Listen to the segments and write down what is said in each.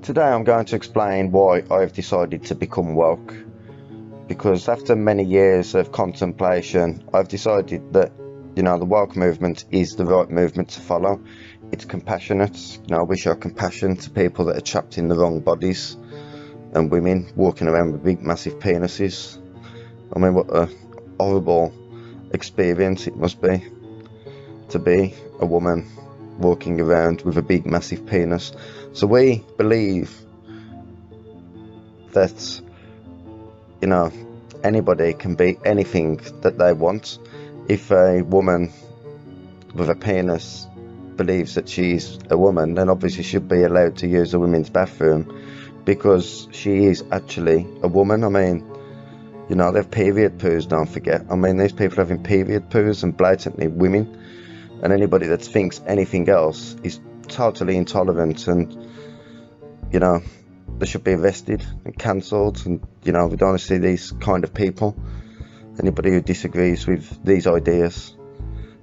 Today I'm going to explain why I have decided to become woke, because after many years of contemplation I've decided that, the woke movement is the right movement to follow. It's compassionate. We show compassion to people that are trapped in the wrong bodies, and women walking around with big massive penises. I mean, what a horrible experience it must be to be a woman walking around with a big massive penis. So we believe that anybody can be anything that they want. If a woman with a penis believes that she's a woman, then obviously she should be allowed to use a women's bathroom, because she is actually a woman. I mean, they have period poos, don't forget. I mean, these people having period poos and blatantly women, and anybody that thinks anything else is totally intolerant, and they should be arrested and cancelled. And we don't want to see these kind of people, anybody who disagrees with these ideas,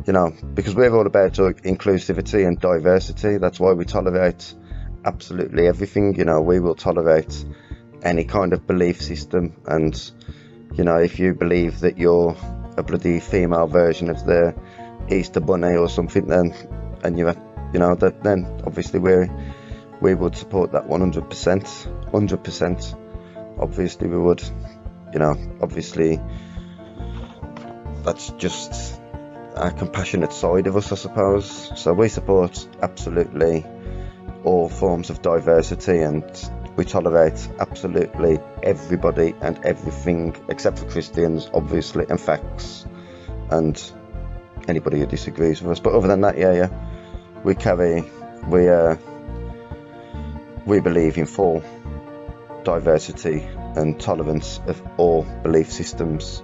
because we're all about inclusivity and diversity. That's why we tolerate absolutely everything. We will tolerate any kind of belief system, and if you believe that you're a bloody female version of the Easter Bunny or something, then then obviously we would support that 100%. Obviously we would. Obviously that's just a compassionate side of us, I suppose. So we support absolutely all forms of diversity, and we tolerate absolutely everybody and everything except for Christians, obviously, and facts, and anybody who disagrees with us. But other than that, we believe in full diversity and tolerance of all belief systems.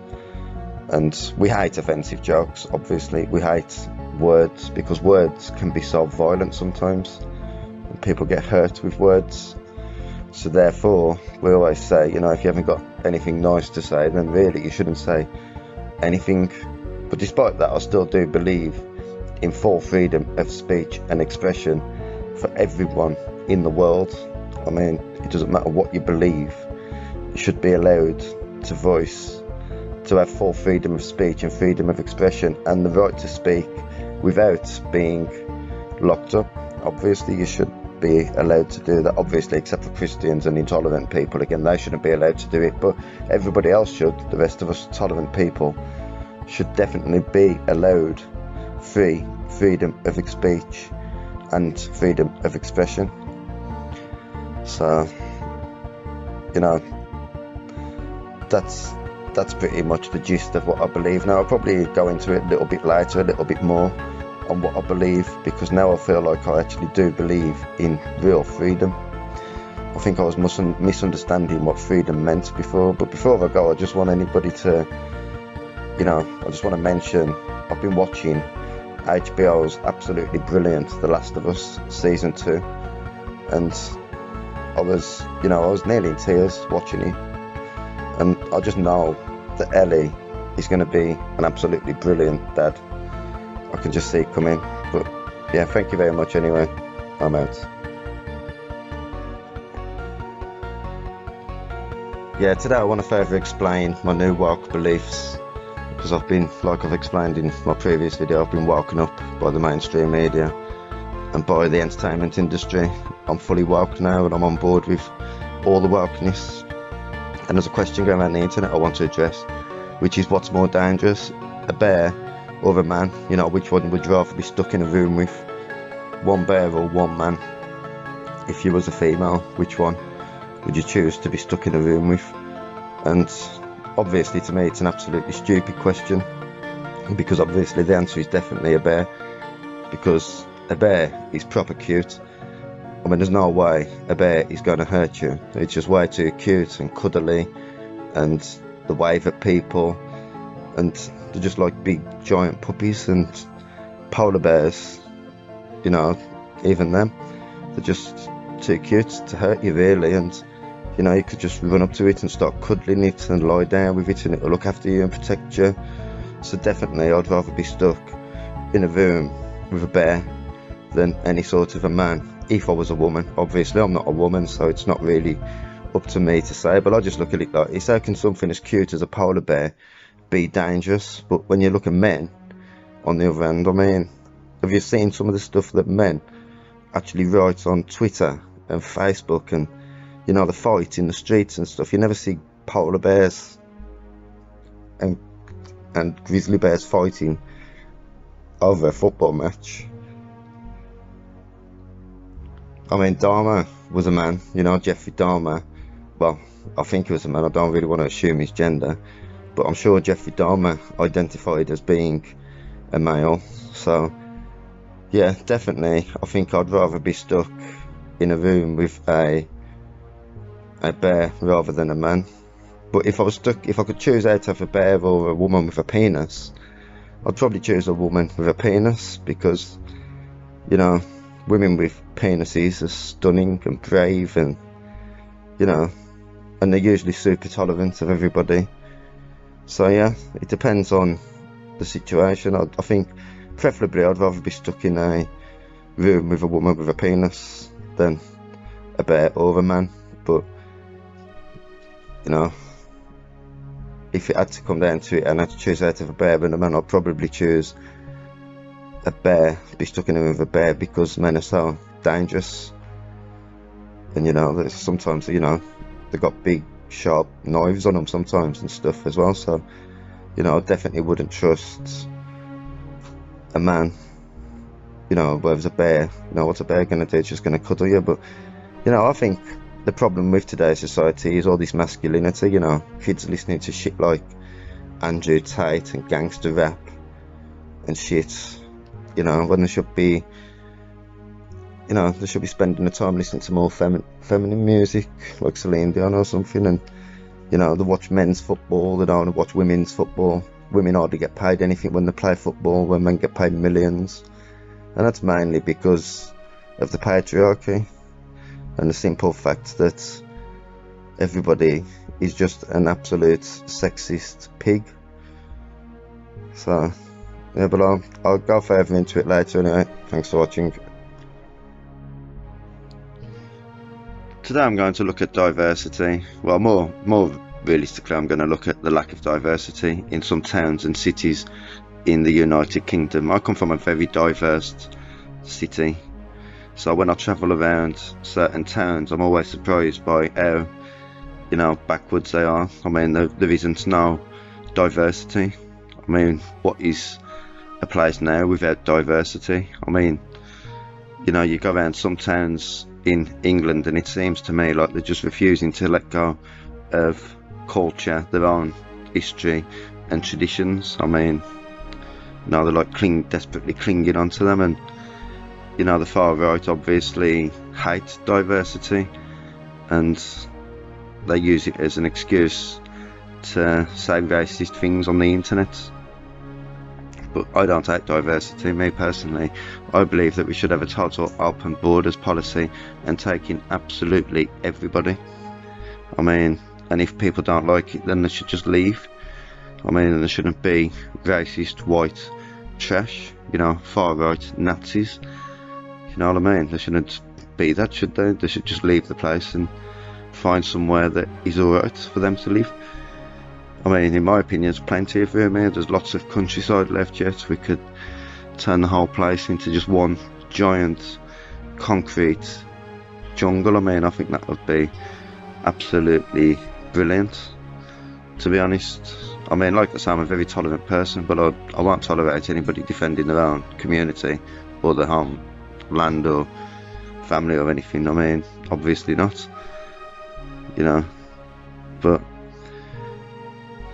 And we hate offensive jokes, obviously. We hate words, because words can be so violent sometimes, and people get hurt with words. So therefore, we always say, if you haven't got anything nice to say, then really you shouldn't say anything. But despite that, I still do believe in full freedom of speech and expression for everyone in the world. I mean, it doesn't matter what you believe, you should be allowed to voice, to have full freedom of speech and freedom of expression, and the right to speak without being locked up. Obviously you should be allowed to do that, obviously, except for Christians and intolerant people. Again, they shouldn't be allowed to do it, but everybody else should. The rest of us tolerant people should definitely be allowed freedom of speech and freedom of expression. So that's pretty much the gist of what I believe. Now I'll probably go into it a little bit later, a little bit more on what I believe, because now I feel like I actually do believe in real freedom. I think I was misunderstanding what freedom meant before. But before I go, I just want anybody to, I just want to mention, I've been watching HBO's absolutely brilliant The Last of Us season 2, and I was nearly in tears watching it, and I just know that Ellie is going to be an absolutely brilliant dad. I can just see it coming. But yeah, thank you very much anyway. I'm out. Yeah, today I want to further explain my new woke beliefs, because I've been, like I've explained in my previous video, I've been woken up by the mainstream media and by the entertainment industry. I'm fully woke now, and I'm on board with all the wokeness. And there's a question going around the internet I want to address, which is, what's more dangerous, a bear or a man? Which one would you rather be stuck in a room with, one bear or one man? If you was a female, which one would you choose to be stuck in a room with? And obviously to me it's an absolutely stupid question, because obviously the answer is definitely a bear, because a bear is proper cute. I mean, there's no way a bear is going to hurt you. It's just way too cute and cuddly, and they wave at people, and they're just like big giant puppies. And polar bears, even them, they're just too cute to hurt you really. And you could just run up to it and start cuddling it and lie down with it, and it'll look after you and protect you. So definitely I'd rather be stuck in a room with a bear than any sort of a man. if I was a woman. Obviously I'm not a woman, so it's not really up to me to say, but I just look at it like this: how can something as cute as a polar bear be dangerous? But when you look at men on the other hand, I mean, have you seen some of the stuff that men actually write on Twitter and Facebook, and you know, the fight in the streets and stuff? You never see polar bears and grizzly bears fighting over a football match. I mean, Dahmer was a man, you know, Jeffrey Dahmer. Well, I think he was a man. I don't really want to assume his gender, but I'm sure Jeffrey Dahmer identified as being a male. So yeah, definitely I think I'd rather be stuck in a room with a bear rather than a man. But if I could choose how to have a bear or a woman with a penis, I'd probably choose a woman with a penis, because, you know, women with penises are stunning and brave, and, you know, and they're usually super tolerant of everybody. So yeah, it depends on the situation. I think preferably I'd rather be stuck in a room with a woman with a penis than a bear or a man. But, you know, if it had to come down to it and I had to choose out of a bear and a man, I'd probably choose a bear, be stuck in a room with a bear, because men are so dangerous. And, you know, sometimes, you know, they've got big sharp knives on them sometimes and stuff as well. So, you know, I definitely wouldn't trust a man, you know, whereas a bear, you know, what's a bear gonna do? It's just gonna cuddle you. But, you know, I think the problem with today's society is all this masculinity, you know, kids listening to shit like Andrew Tate and gangster rap and shit, you know, when they should be, you know, they should be spending the time listening to more feminine music, like Celine Dion or something. And, you know, they watch men's football, they don't watch women's football. Women hardly get paid anything when they play football, when men get paid millions. And that's mainly because of the patriarchy and the simple fact that everybody is just an absolute sexist pig. So yeah, but I'll go further into it later anyway. Thanks for watching. Today I'm going to look at diversity. Well, more realistically, I'm going to look at the lack of diversity in some towns and cities in the United Kingdom. I come from a very diverse city, so when I travel around certain towns, I'm always surprised by how, you know, backwards they are. I mean, there isn't no diversity. I mean, what is a place now without diversity? I mean, you know, you go around some towns in England and it seems to me like they're just refusing to let go of culture, their own history and traditions. I mean, you know, they're like desperately clinging onto them. And, you know, the far right obviously hate diversity and they use it as an excuse to say racist things on the internet. But I don't hate diversity. Me personally, I believe that we should have a total open borders policy and take in absolutely everybody. I mean, and if people don't like it, then they should just leave. I mean, there shouldn't be racist white trash, you know, far right Nazis. You know what I mean? They shouldn't be that, should they? They should just leave the place and find somewhere that is alright for them to live. I mean, in my opinion, there's plenty of room here. There's lots of countryside left yet. We could turn the whole place into just one giant concrete jungle. I mean, I think that would be absolutely brilliant, to be honest. I mean, like I say, I'm a very tolerant person, but I won't tolerate anybody defending their own community or their home land or family or anything. I mean, obviously not, you know. But,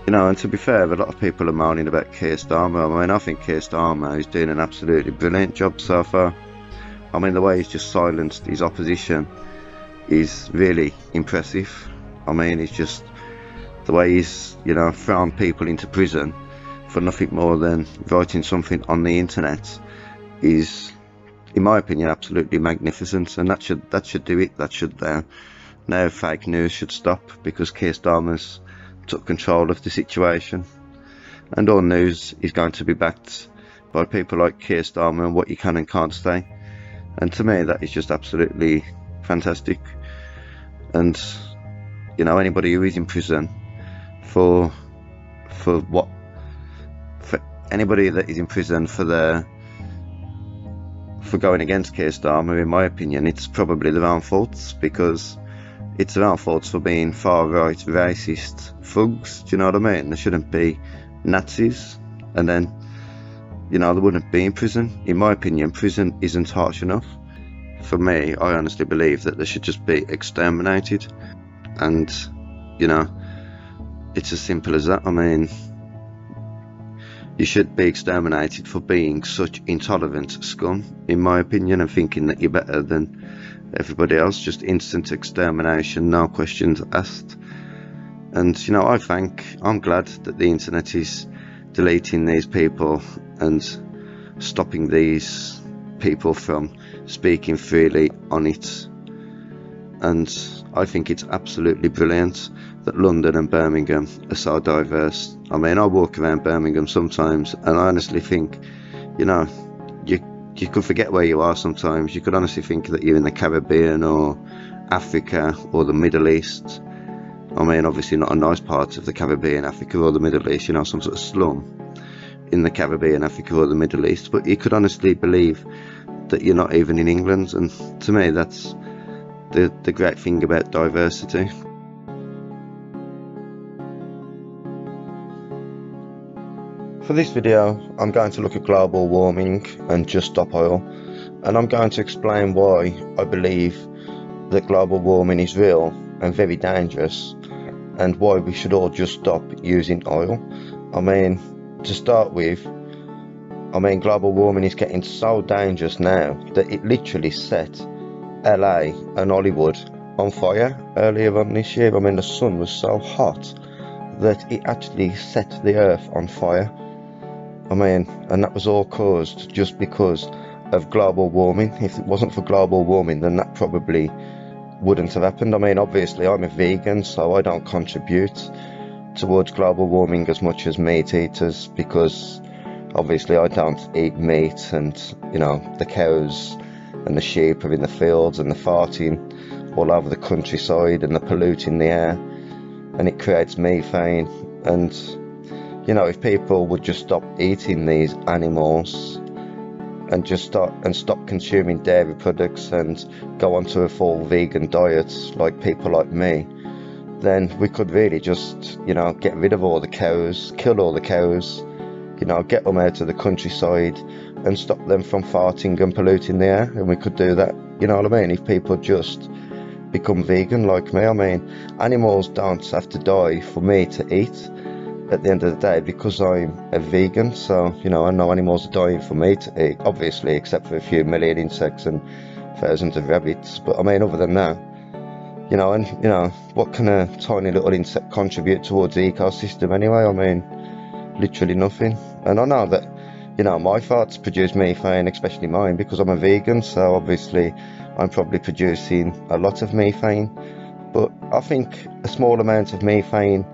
you know, and to be fair, a lot of people are moaning about Keir Starmer. I mean, I think Keir Starmer is doing an absolutely brilliant job so far. I mean, the way he's just silenced his opposition is really impressive. I mean, it's just the way he's, you know, thrown people into prison for nothing more than writing something on the internet is, in my opinion, absolutely magnificent. And that should do it. That should now fake news should stop, because Keir Starmer's took control of the situation, and all news is going to be backed by people like Keir Starmer and what you can and can't say. And to me, that is just absolutely fantastic. And you know, anybody who is in prison for anybody that is in prison for going against Keir Starmer, in my opinion, it's probably their own faults, because it's their own faults for being far-right, racist thugs. Do you know what I mean? They shouldn't be Nazis, and then, you know, they wouldn't be in prison. In my opinion, prison isn't harsh enough. For me, I honestly believe that they should just be exterminated. And, you know, it's as simple as that. I mean, you should be exterminated for being such intolerant scum, in my opinion, and thinking that you're better than everybody else. Just instant extermination, no questions asked. And, you know, I'm glad that the internet is deleting these people and stopping these people from speaking freely on it. And I think it's absolutely brilliant that London and Birmingham are so diverse. I mean, I walk around Birmingham sometimes and I honestly think, you know, you could forget where you are sometimes. You could honestly think that you're in the Caribbean or Africa or the Middle East. I mean, obviously not a nice part of the Caribbean, Africa or the Middle East, you know, some sort of slum in the Caribbean, Africa or the Middle East. But you could honestly believe that you're not even in England. And to me, that's the great thing about diversity. For this video, I'm going to look at global warming and Just Stop Oil, and I'm going to explain why I believe that global warming is real and very dangerous, and why we should all just stop using oil. I mean, to start with, I mean, global warming is getting so dangerous now that it literally set LA and Hollywood on fire earlier on this year. I mean, the sun was so hot that it actually set the earth on fire. I mean, and that was all caused just because of global warming. If it wasn't for global warming, then that probably wouldn't have happened. I mean, obviously I'm a vegan, so I don't contribute towards global warming as much as meat eaters, because obviously I don't eat meat, and you know, the cows and the sheep are in the fields and they're farting all over the countryside and they're polluting the air, and it creates methane. And you know, if people would just stop eating these animals and just stop consuming dairy products and go onto a full vegan diet like people like me, then we could really just, you know, get rid of all the cows, kill all the cows, you know, get them out of the countryside and stop them from farting and polluting the air. And we could do that, you know what I mean, if people just become vegan like me. I mean, animals don't have to die for me to eat at the end of the day, because I'm a vegan. So, you know, I know animals are dying for me to eat, obviously, except for a few million insects and thousands of rabbits. But I mean, other than that, you know, and you know, what can a tiny little insect contribute towards the ecosystem anyway? I mean, literally nothing. And I know that, you know, my farts produce methane, especially mine, because I'm a vegan, so obviously I'm probably producing a lot of methane. But I think a small amount of methane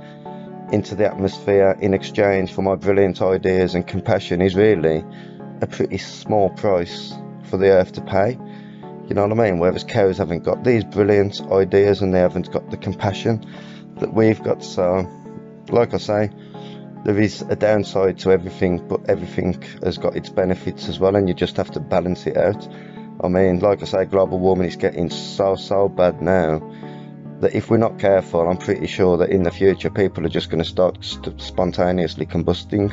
into the atmosphere in exchange for my brilliant ideas and compassion is really a pretty small price for the earth to pay. You know what I mean? Whereas cows haven't got these brilliant ideas and they haven't got the compassion that we've got. So, like I say, there is a downside to everything, but everything has got its benefits as well, and you just have to balance it out. I mean, like I say, global warming is getting so bad now that if we're not careful, I'm pretty sure that in the future people are just going to start spontaneously combusting,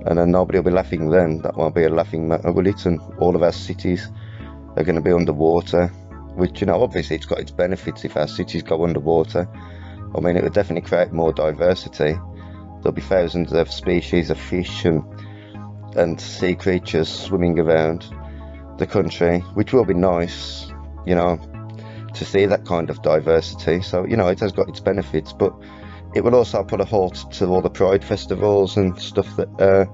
and then nobody will be laughing then. That won't be a laughing matter, will it? And all of our cities are going to be underwater, which, you know, obviously it's got its benefits if our cities go underwater. I mean, it would definitely create more diversity. There'll be thousands of species of fish and sea creatures swimming around the country, which will be nice, you know, to see that kind of diversity. So, you know, it has got its benefits, but it will also put a halt to all the pride festivals and stuff that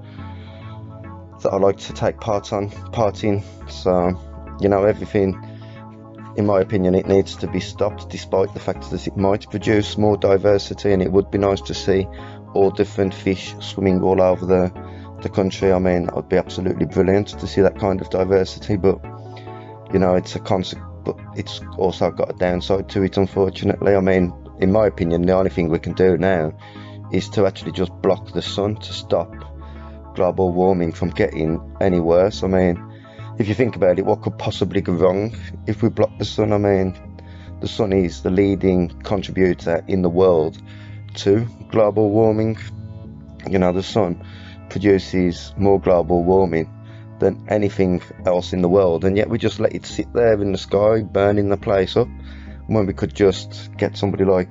I like to take part in. So, you know, everything, in my opinion, it needs to be stopped, despite the fact that it might produce more diversity, and it would be nice to see all different fish swimming all over the country. I mean, that would be absolutely brilliant to see that kind of diversity. But you know, it's a concept, but it's also got a downside to it, unfortunately. I mean, in my opinion, the only thing we can do now is to actually just block the sun to stop global warming from getting any worse. I mean, if you think about it, what could possibly go wrong if we block the sun? I mean, the sun is the leading contributor in the world to global warming. You know, the sun produces more global warming than anything else in the world, and yet we just let it sit there in the sky, burning the place up, when we could just get somebody like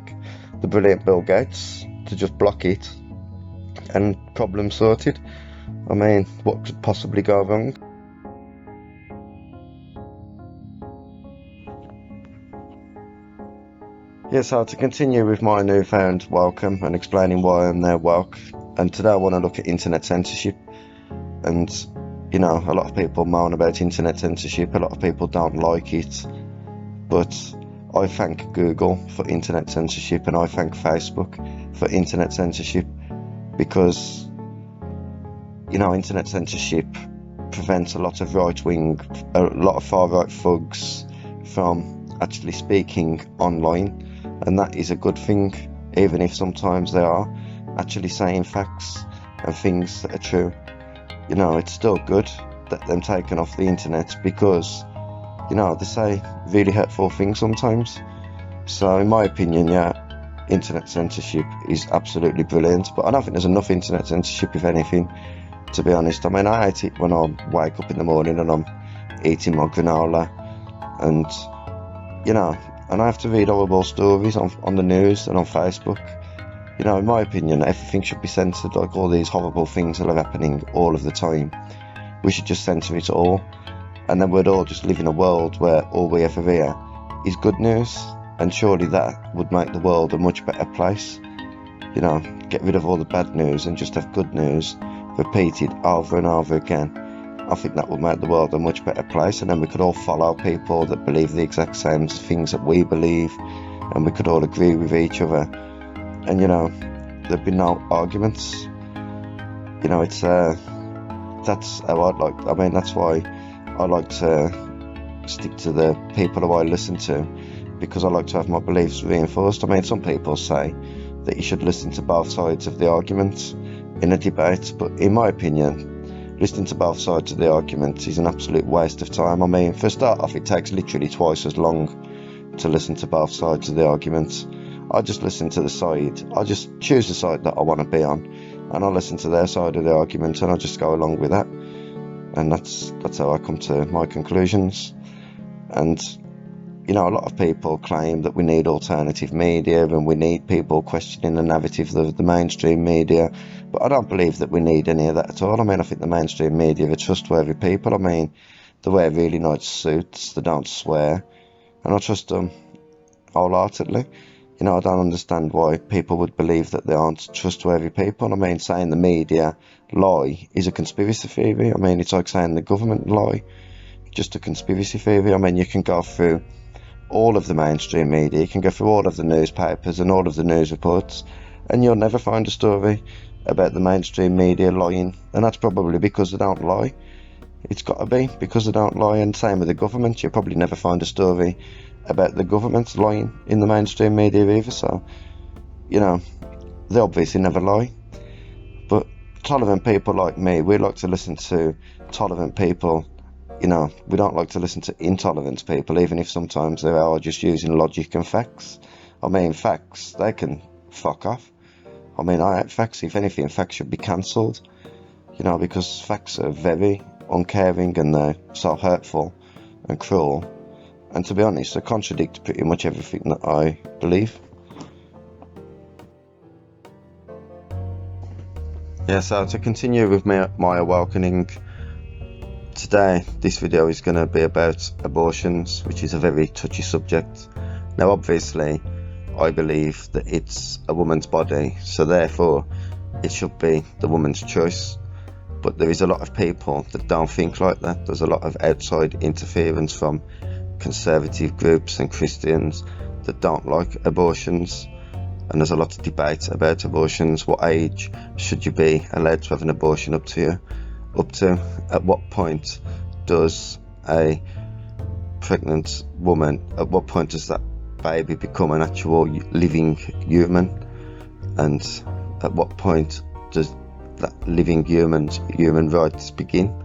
the brilliant Bill Gates to just block it and problem sorted. I mean, what could possibly go wrong? Yeah, so to continue with my newfound welcome and explaining why I'm now woke, and today I want to look at internet censorship. And you know, a lot of people moan about internet censorship, a lot of people don't like it, but I thank Google for internet censorship, and I thank Facebook for internet censorship, because, you know, internet censorship prevents a lot of right-wing, a lot of far-right thugs from actually speaking online, and that is a good thing, even if sometimes they are actually saying facts and things that are true. You know, it's still good that them taken off the internet, because, you know, they say really hurtful things sometimes. So in my opinion, yeah, internet censorship is absolutely brilliant, but I don't think there's enough internet censorship, if anything, to be honest. I mean, I hate it when I wake up in the morning and I'm eating my granola, and, you know, and I have to read horrible stories on the news and on Facebook. You know, in my opinion, everything should be censored. Like, all these horrible things that are happening all of the time, we should just censor it all, and then we'd all just live in a world where all we ever hear is good news, and surely that would make the world a much better place. You know, get rid of all the bad news and just have good news repeated over and over again. I think that would make the world a much better place, and then we could all follow people that believe the exact same things that we believe, and we could all agree with each other. And, you know, there'd be no arguments. You know, it's that's how I'd like. I mean, that's why I like to stick to the people who I listen to, because I like to have my beliefs reinforced. I mean, some people say that you should listen to both sides of the argument in a debate, but in my opinion, listening to both sides of the argument is an absolute waste of time. I mean, for a start off, it takes literally twice as long to listen to both sides of the argument. I just listen to the side, I just choose the side that I want to be on, and I listen to their side of the argument, and I just go along with that, and that's how I come to my conclusions. And, you know, a lot of people claim that we need alternative media and we need people questioning the narrative of the mainstream media, but I don't believe that we need any of that at all. I mean, I think the mainstream media are trustworthy people. I mean, they wear really nice suits, they don't swear, and I trust them wholeheartedly. You know, I don't understand why people would believe that they aren't trustworthy people. I mean, saying the media lie is a conspiracy theory. I mean, it's like saying the government lie, just a conspiracy theory. I mean, you can go through all of the mainstream media, you can go through all of the newspapers and all of the news reports, and you'll never find a story about the mainstream media lying, and that's probably because they don't lie. It's got to be because they don't lie. And same with the government, you'll probably never find a story about the government lying in the mainstream media either. So, you know, they obviously never lie. But tolerant people like me, we like to listen to tolerant people. You know, we don't like to listen to intolerant people, even if sometimes they are just using logic and facts. I mean, facts, they can fuck off. I mean, I hate facts. If anything, facts should be cancelled, you know, because facts are very uncaring and they're so hurtful and cruel. And to be honest, they contradict pretty much everything that I believe. Yeah, so to continue with my awakening, today this video is going to be about abortions, which is a very touchy subject. Now obviously I believe that it's a woman's body, so therefore it should be the woman's choice. But there is a lot of people that don't think like that. There's a lot of outside interference from conservative groups and Christians that don't like abortions, and there's a lot of debate about abortions. What age should you be allowed to have an abortion up to? At what point does a pregnant woman, at what point does that baby become an actual living human? And at what point does that living human's human rights begin?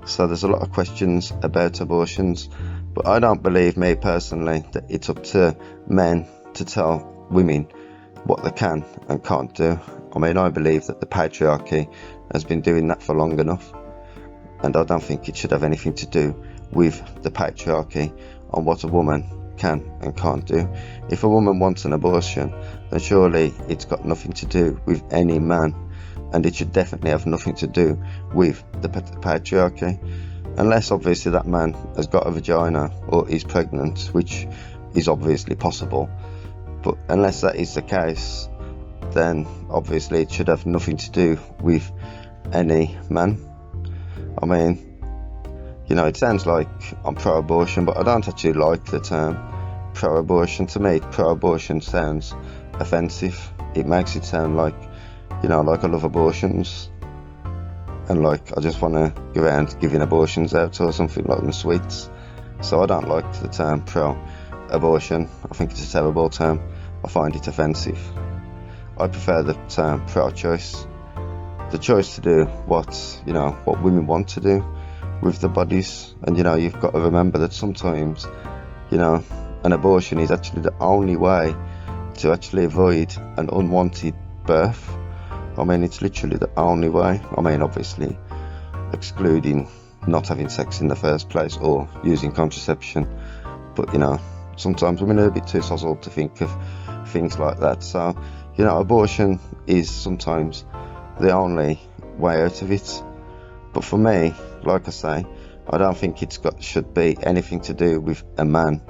So there's a lot of questions about abortions, but I don't believe, me personally, that it's up to men to tell women what they can and can't do. I mean, I believe that the patriarchy has been doing that for long enough, and I don't think it should have anything to do with the patriarchy on what a woman can and can't do. If a woman wants an abortion, then surely it's got nothing to do with any man, and it should definitely have nothing to do with the patriarchy, unless obviously that man has got a vagina or is pregnant, which is obviously possible. But unless that is the case, then obviously it should have nothing to do with any man. I mean, you know, it sounds like I'm pro-abortion, but I don't actually like the term pro-abortion. To me, pro-abortion sounds offensive. It makes it sound like, you know, like I love abortions, and like I just want to go around giving abortions out or something like them sweets. So I don't like the term pro-abortion. I think it's a terrible term. I find it offensive. I prefer the term pro-choice. The choice to do what, you know, what women want to do with their bodies. And, you know, you've got to remember that sometimes, you know, an abortion is actually the only way to actually avoid an unwanted birth. I mean, it's literally the only way. I mean, obviously excluding not having sex in the first place or using contraception, but, you know, sometimes women are a bit too sozzled to think of things like that. So, you know, abortion is sometimes the only way out of it. But for me, like I say, I don't think should be anything to do with a man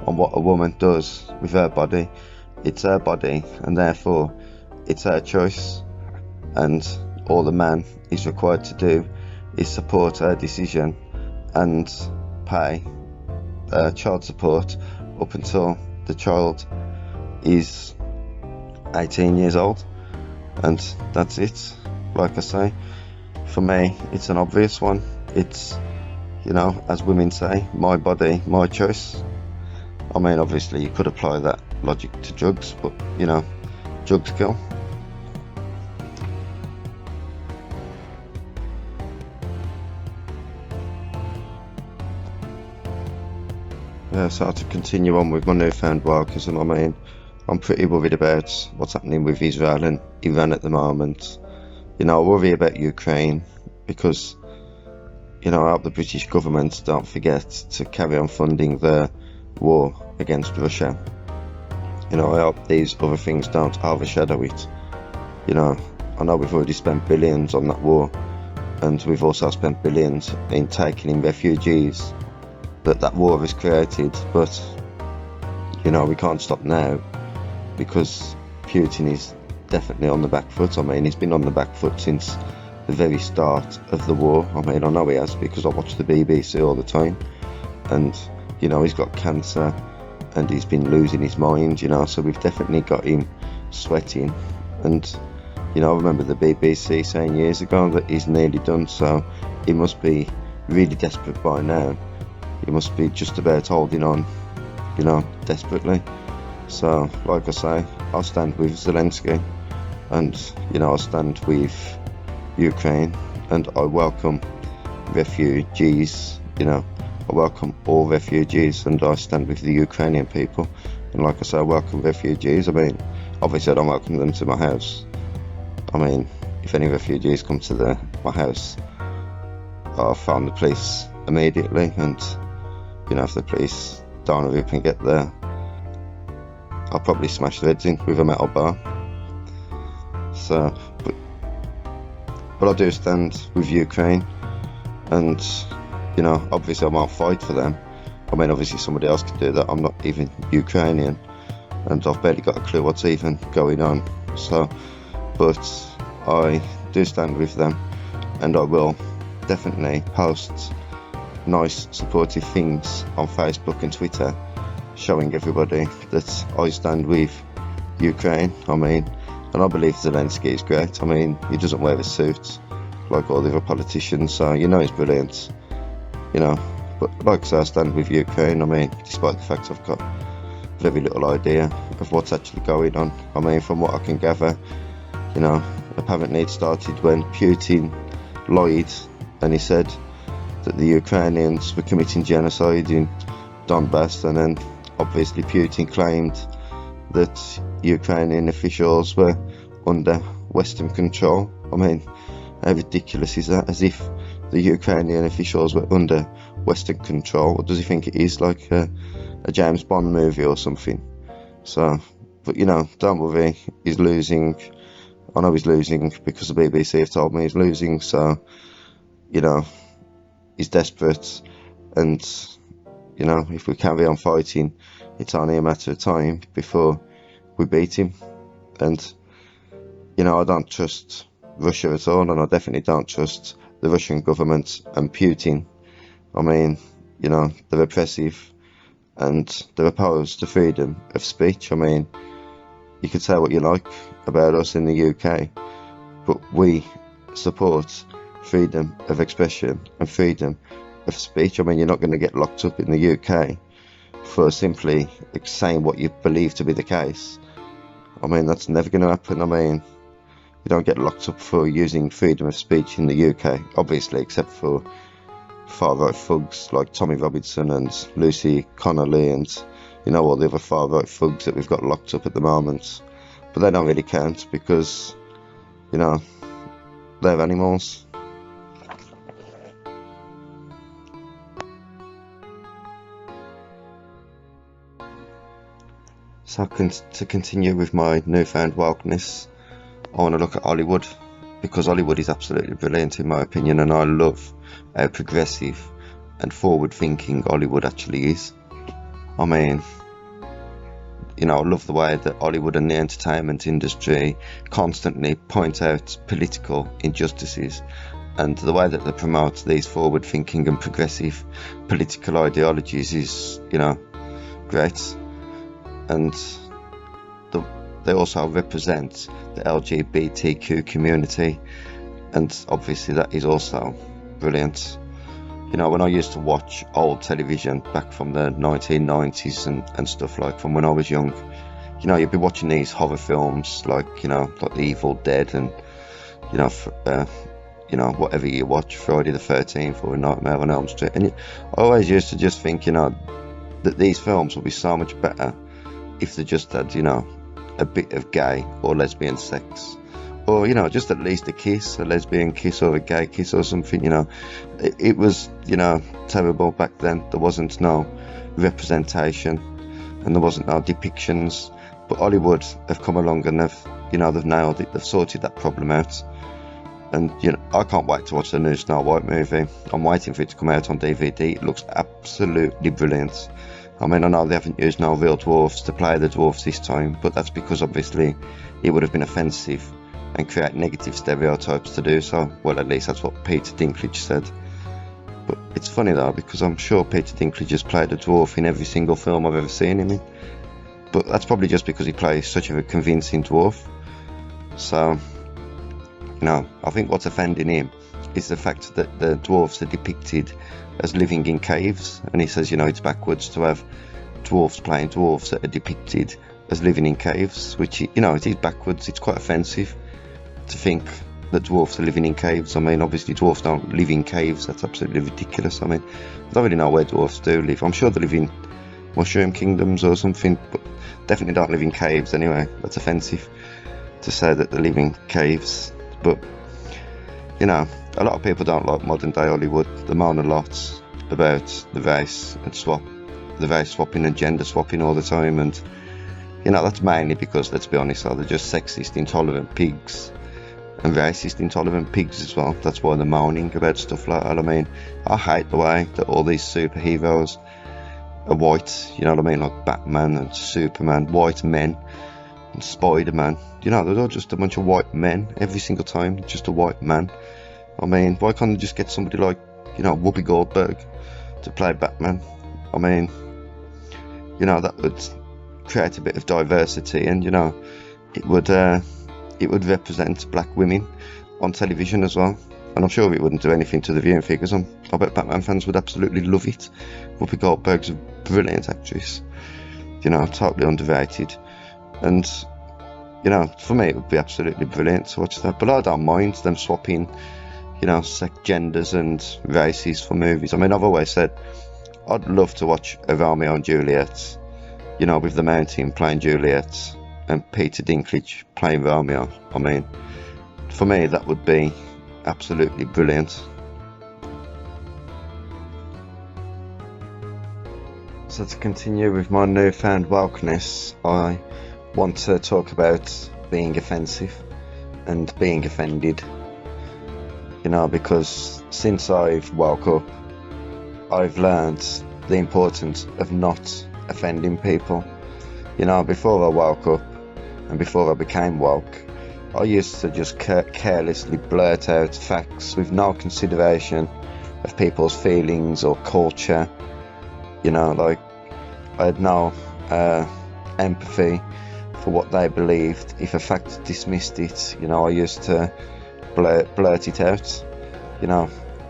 on what a woman does with her body. It's her body, and therefore it's her choice, and all the man is required to do is support her decision and pay child support up until the child is 18 years old, and that's it. Like I say, for me, it's an obvious one. It's, you know, as women say, my body, my choice. I mean, obviously you could apply that logic to drugs, but, you know, drugs kill. Yeah, so to continue on with my newfound wokeism, I mean, I'm pretty worried about what's happening with Israel and Iran at the moment. You know, I worry about Ukraine because, you know, I hope the British government don't forget to carry on funding their war against Russia. You know, I hope these other things don't overshadow it. You know, I know we've already spent billions on that war, and we've also spent billions in taking in refugees that war has created, but, you know, we can't stop now because Putin is definitely on the back foot. I mean, he's been on the back foot since the very start of the war. I mean, I know he has because I watch the BBC all the time, and, you know, he's got cancer and he's been losing his mind, you know, so we've definitely got him sweating. And, you know, I remember the BBC saying years ago that he's nearly done, so he must be really desperate by now. He must be just about holding on, you know, desperately. So, like I say, I'll stand with Zelensky, and, you know, I'll stand with Ukraine, and I welcome refugees, you know, I welcome all refugees, and I stand with the Ukrainian people. And like I say, I welcome refugees. I mean, obviously I don't welcome them to my house. I mean, if any refugees come to my house, I'll phone the police immediately, and, you know, if the police don't hurry up and get there, I'll probably smash their heads in with a metal bar. So, but I do stand with Ukraine, and, you know, obviously I won't fight for them. I mean, obviously somebody else can do that. I'm not even Ukrainian, and I've barely got a clue what's even going on. So, but I do stand with them, and I will definitely post nice supportive things on Facebook and Twitter showing everybody that I stand with Ukraine. I mean, and I believe Zelensky is great. I mean, he doesn't wear a suit like all the other politicians, so, you know, he's brilliant. You know, But like I say, I stand with Ukraine. I mean, despite the fact I've got very little idea of what's actually going on. I mean, from what I can gather, you know, apparently it started when Putin lied and he said that the Ukrainians were committing genocide in Donbass, and then obviously Putin claimed that Ukrainian officials were under Western control. I mean, how ridiculous is that? As if the Ukrainian officials were under Western control. What does he think it is, like a James Bond movie or something? So, but you know, don't worry, he's losing. I know he's losing because the BBC have told me he's losing, so, you know, he's desperate, and, you know, if we carry on fighting, it's only a matter of time before we beat him. And, you know, I don't trust Russia at all, and I definitely don't trust the Russian government and Putin. I mean, you know, they're oppressive and they're opposed to freedom of speech. I mean, you could say what you like about us in the UK, but we support freedom of expression and freedom of speech. I mean, you're not going to get locked up in the UK for simply saying what you believe to be the case. I mean, that's never going to happen. I mean, you don't get locked up for using freedom of speech in the UK, obviously, except for far-right thugs like Tommy Robinson and Lucy Connolly and, you know, all the other far-right thugs that we've got locked up at the moment. But they don't really count because, you know, they're animals. So to continue with my newfound wokeness, I want to look at Hollywood, because Hollywood is absolutely brilliant in my opinion, and I love how progressive and forward-thinking Hollywood actually is. I mean, you know, I love the way that Hollywood and the entertainment industry constantly point out political injustices, and the way that they promote these forward-thinking and progressive political ideologies is, you know, great. And they also represent the LGBTQ community, and obviously that is also brilliant. You know, when I used to watch old television back from the 1990s and stuff, like from when I was young, you know, you'd be watching these horror films like, you know, like The Evil Dead and, you know, whatever you watch, Friday the 13th or Nightmare on Elm Street. And I always used to just think, you know, that these films would be so much better if they just had, you know, a bit of gay or lesbian sex, or, you know, just at least a lesbian kiss or a gay kiss or something. You know, it was, you know, terrible back then. There wasn't no representation and there wasn't no depictions, but Hollywood have come along and they've nailed it. They've sorted that problem out, and, you know, I can't wait to watch the new Snow White movie. I'm waiting for it to come out on DVD. It looks absolutely brilliant. I mean, I know they haven't used no real dwarfs to play the dwarfs this time, but that's because obviously it would have been offensive and create negative stereotypes to do so. Well, at least that's what Peter Dinklage said. But it's funny though, because I'm sure Peter Dinklage has played a dwarf in every single film I've ever seen him in. But that's probably just because he plays such a convincing dwarf. So, you know, I think what's offending him is the fact that the dwarfs are depicted as living in caves, and he says, you know, it's backwards to have dwarfs playing dwarfs that are depicted as living in caves, which, you know, it is backwards. It's quite offensive to think that dwarfs are living in caves. I mean, obviously dwarfs don't live in caves. That's absolutely ridiculous. I mean, I don't really know where dwarfs do live. I'm sure they live in mushroom kingdoms or something, but definitely don't live in caves anyway. That's offensive to say that they live in caves. But, you know, a lot of people don't like modern day Hollywood. They moan a lot about the race swapping and gender swapping all the time, and, you know, that's mainly because, let's be honest, they're just sexist, intolerant pigs, and racist, intolerant pigs as well. That's why they're moaning about stuff like that. I mean, I hate the way that all these superheroes are white, you know what I mean, like Batman and Superman, white men, and Spider-Man. You know, they're all just a bunch of white men every single time, just a white man. I mean, why can't they just get somebody like, you know, Whoopi Goldberg to play Batman? I mean, you know, that would create a bit of diversity, and, you know, it would represent black women on television as well. and I'm sure it wouldn't do anything to the viewing figures. I bet Batman fans would absolutely love it. Whoopi Goldberg's a brilliant actress, you know, totally underrated, and you know, for me it would be absolutely brilliant to watch that. But I don't mind them swapping, you know, genders and races for movies. I mean, I've always said I'd love to watch a Romeo and Juliet, you know, with the Mountain playing Juliet and Peter Dinklage playing Romeo. I mean, for me that would be absolutely brilliant. So to continue with my newfound wokeness, I want to talk about being offensive and being offended. You know, because since I've woke up, I've learned the importance of not offending people. You know, before I woke up and before I became woke, I used to just carelessly blurt out facts with no consideration of people's feelings or culture. You know, like, I had no empathy for what they believed. If a fact dismissed it, you know, I used to blurt it out, you know.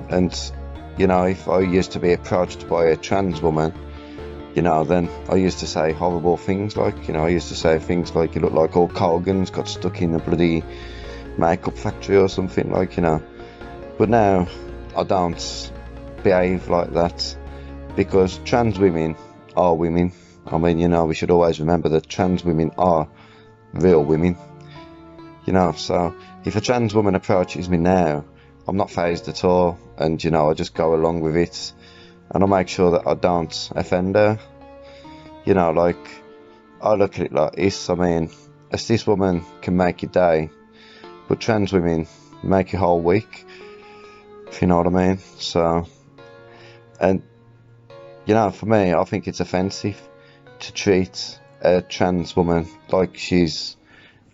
And, you know, if I used to be approached by a trans woman, you know, then I used to say horrible things, like, you know, I used to say things like, you look like Hulk Hogan's got stuck in a bloody makeup factory or something, like, you know. But now I don't behave like that, because trans women are women. I mean, you know, we should always remember that trans women are real women, you know. So if a trans woman approaches me now, I'm not fazed at all, and, you know, I just go along with it, and I make sure that I don't offend her. You know, like, I look at it like this. I mean, a cis woman can make your day, but trans women make your whole week, if you know what I mean. So, and, you know, for me, I think it's offensive to treat a trans woman like she's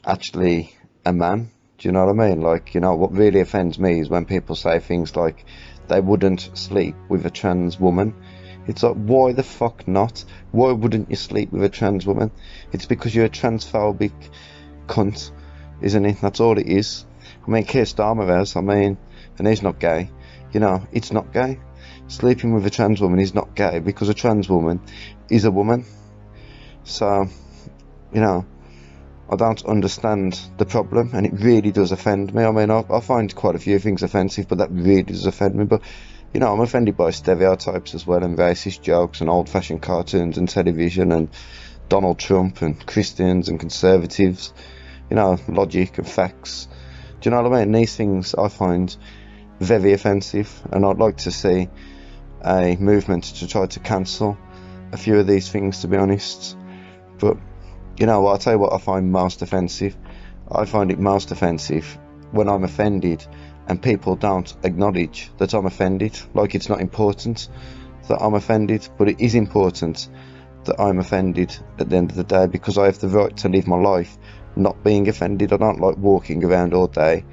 actually a man. Do you know what I mean? Like, you know, what really offends me is when people say things like they wouldn't sleep with a trans woman. It's like, why the fuck not? Why wouldn't you sleep with a trans woman? It's because you're a transphobic cunt, isn't it? That's all it is. I mean, Keir Starmer has, I mean, and he's not gay. You know, it's not gay. Sleeping with a trans woman is not gay, because a trans woman is a woman. So, you know, I don't understand the problem, and it really does offend me. I mean, I find quite a few things offensive, but that really does offend me. But, you know, I'm offended by stereotypes as well, and racist jokes, and old-fashioned cartoons and television, and Donald Trump, and Christians and conservatives, you know, logic and facts. Do you know what I mean? These things I find very offensive, and I'd like to see a movement to try to cancel a few of these things, to be honest. But, you know, I'll tell you what I find most offensive. I find it most offensive when I'm offended and people don't acknowledge that I'm offended. Like, it's not important that I'm offended, but it is important that I'm offended at the end of the day, because I have the right to live my life not being offended. I don't like walking around all day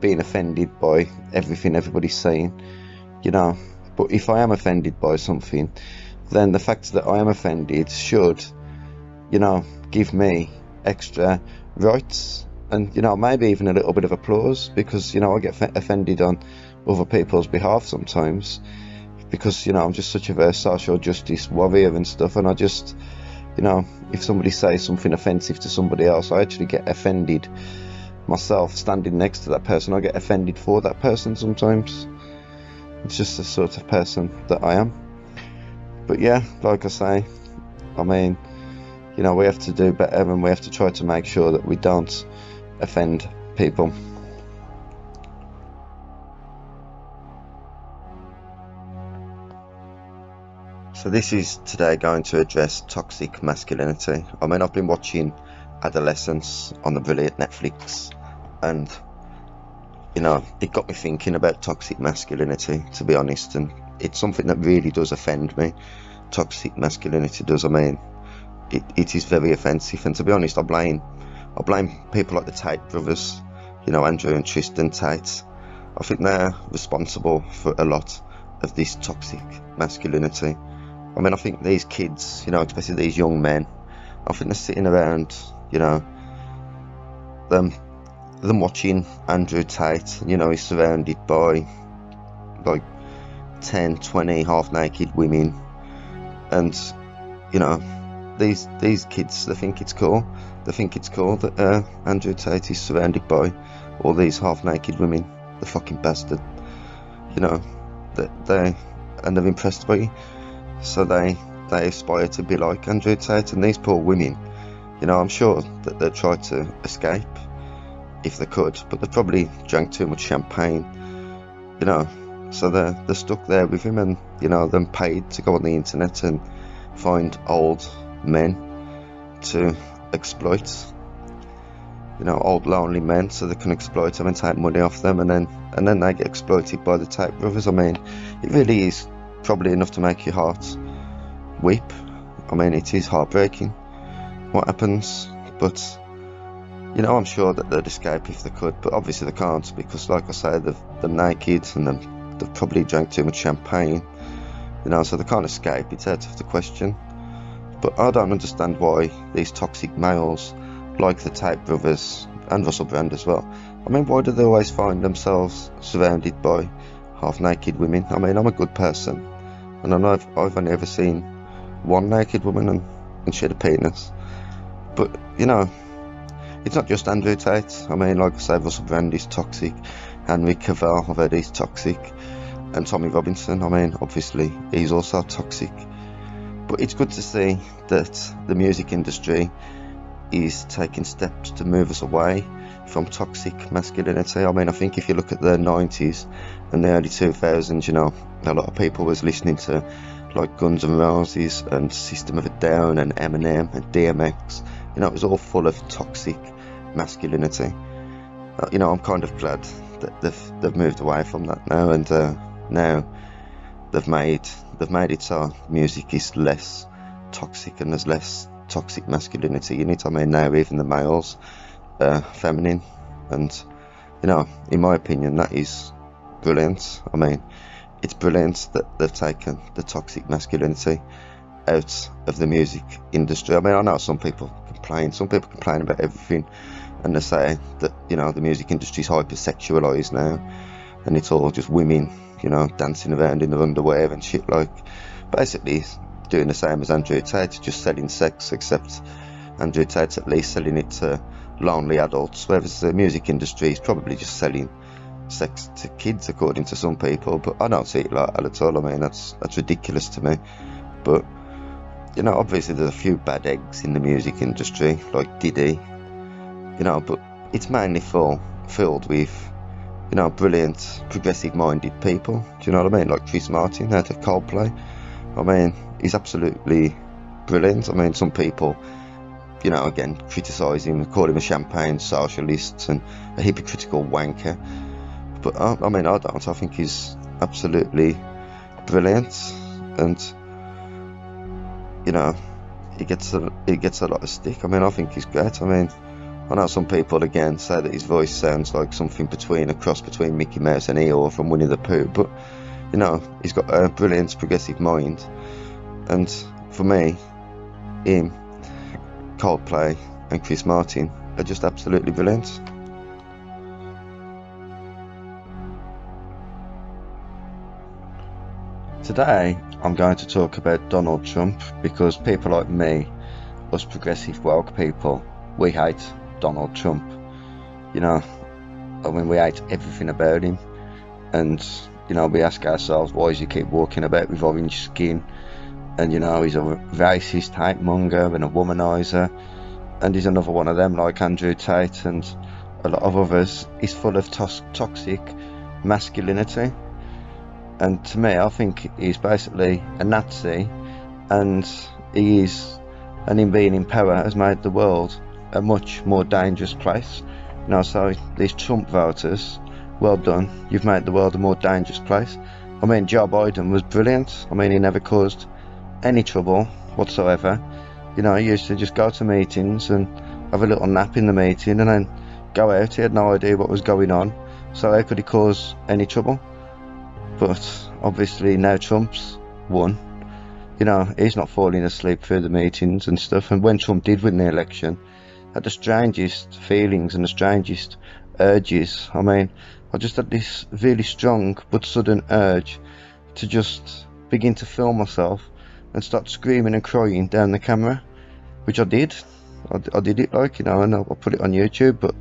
being offended by everything everybody's saying, you know. But if I am offended by something, then the fact that I am offended should, you know, give me extra rights, and, you know, maybe even a little bit of applause, because, you know, I get offended on other people's behalf sometimes, because, you know, I'm just such a social justice warrior and stuff, and I just, you know, if somebody says something offensive to somebody else, I actually get offended myself standing next to that person. I get offended for that person sometimes. It's just the sort of person that I am. But yeah, like I say, I mean, you know, we have to do better, and we have to try to make sure that we don't offend people. So this is today going to address toxic masculinity. I mean, I've been watching Adolescence on the brilliant Netflix, and, you know, it got me thinking about toxic masculinity, to be honest, and it's something that really does offend me. Toxic masculinity does. I mean, it is very offensive, and to be honest, I blame people like the Tate brothers, you know, Andrew and Tristan Tate. I think they're responsible for a lot of this toxic masculinity. I mean, I think these kids, you know, especially these young men, I think they're sitting around, you know, them them watching Andrew Tate. You know, he's surrounded by like 10, 20 half-naked women, and you know, these kids, they think it's cool. They think it's cool that Andrew Tate is surrounded by all these half-naked women. The fucking bastard. You know, they're impressed by you, so they aspire to be like Andrew Tate. And these poor women, you know, I'm sure that they tried to escape if they could, but they probably drank too much champagne, you know, so they're stuck there with him, and you know, they're paid to go on the internet and find old men to exploit, you know, old lonely men, so they can exploit them and take money off them, and then they get exploited by the Tate brothers. I mean, it really is probably enough to make your heart weep. I mean, it is heartbreaking what happens, but you know, I'm sure that they'd escape if they could, but obviously they can't, because like I say, they're naked, and they've probably drank too much champagne, you know, so they can't escape. It's out of the question. But I don't understand why these toxic males, like the Tate brothers and Russell Brand as well, I mean, why do they always find themselves surrounded by half-naked women? I mean, I'm a good person, and I know I've only ever seen one naked woman, and she had a penis. But, you know, it's not just Andrew Tate. I mean, like I say, Russell Brand is toxic, Henry Cavill, I've heard he's toxic, and Tommy Robinson, I mean, obviously, he's also toxic. But it's good to see that the music industry is taking steps to move us away from toxic masculinity. I mean, I think if you look at the 90s and the early 2000s, you know, a lot of people was listening to like Guns N' Roses and System of a Down and Eminem and DMX. You know, it was all full of toxic masculinity. You know, I'm kind of glad that they've moved away from that now, and now they've made it so music is less toxic and there's less toxic masculinity in it. I mean, now even the males are feminine, and you know, in my opinion, that is brilliant. I mean, it's brilliant that they've taken the toxic masculinity out of the music industry. I mean, I know some people complain about everything, and they say that, you know, the music industry is hypersexualized now, and it's all just women, you know, dancing around in their underwear and shit, like basically doing the same as Andrew Tate, just selling sex, except Andrew Tate's at least selling it to lonely adults, whereas the music industry is probably just selling sex to kids, according to some people. But I don't see it like that at all. I mean, that's ridiculous to me. But you know, obviously there's a few bad eggs in the music industry, like Diddy, you know, but it's mainly filled with, you know, brilliant, progressive-minded people. Do you know what I mean? Like Chris Martin out of Coldplay. I mean, he's absolutely brilliant. I mean, some people, you know, again, criticise him, call him a champagne socialist and a hypocritical wanker. But I mean, I don't. I think he's absolutely brilliant, and you know, he gets a lot of stick. I mean, I think he's great. I mean, I know some people again say that his voice sounds like something between a cross between Mickey Mouse and Eeyore from Winnie the Pooh, but you know, he's got a brilliant progressive mind, and for me, him, Coldplay and Chris Martin are just absolutely brilliant. Today I'm going to talk about Donald Trump, because people like me, us progressive woke people, we hate Donald Trump. You know, I mean, we hate everything about him, and you know, we ask ourselves, why does he keep walking about with orange skin? And you know, he's a racist, hate monger and a womanizer, and he's another one of them, like Andrew Tate and a lot of others. He's full of toxic masculinity, and to me, I think he's basically a Nazi, and him being in power has made the world a much more dangerous place. You know, so these Trump voters, well done, you've made the world a more dangerous place. I mean, Joe Biden was brilliant. I mean, he never caused any trouble whatsoever. You know, he used to just go to meetings and have a little nap in the meeting and then go out. He had no idea what was going on, so how could he cause any trouble? But obviously now Trump's won. You know, he's not falling asleep through the meetings and stuff. And when Trump did win the election, had the strangest feelings and the strangest urges. I mean, I just had this really strong but sudden urge to just begin to film myself and start screaming and crying down the camera, which I did. I did it, like, you know, and I put it on YouTube, but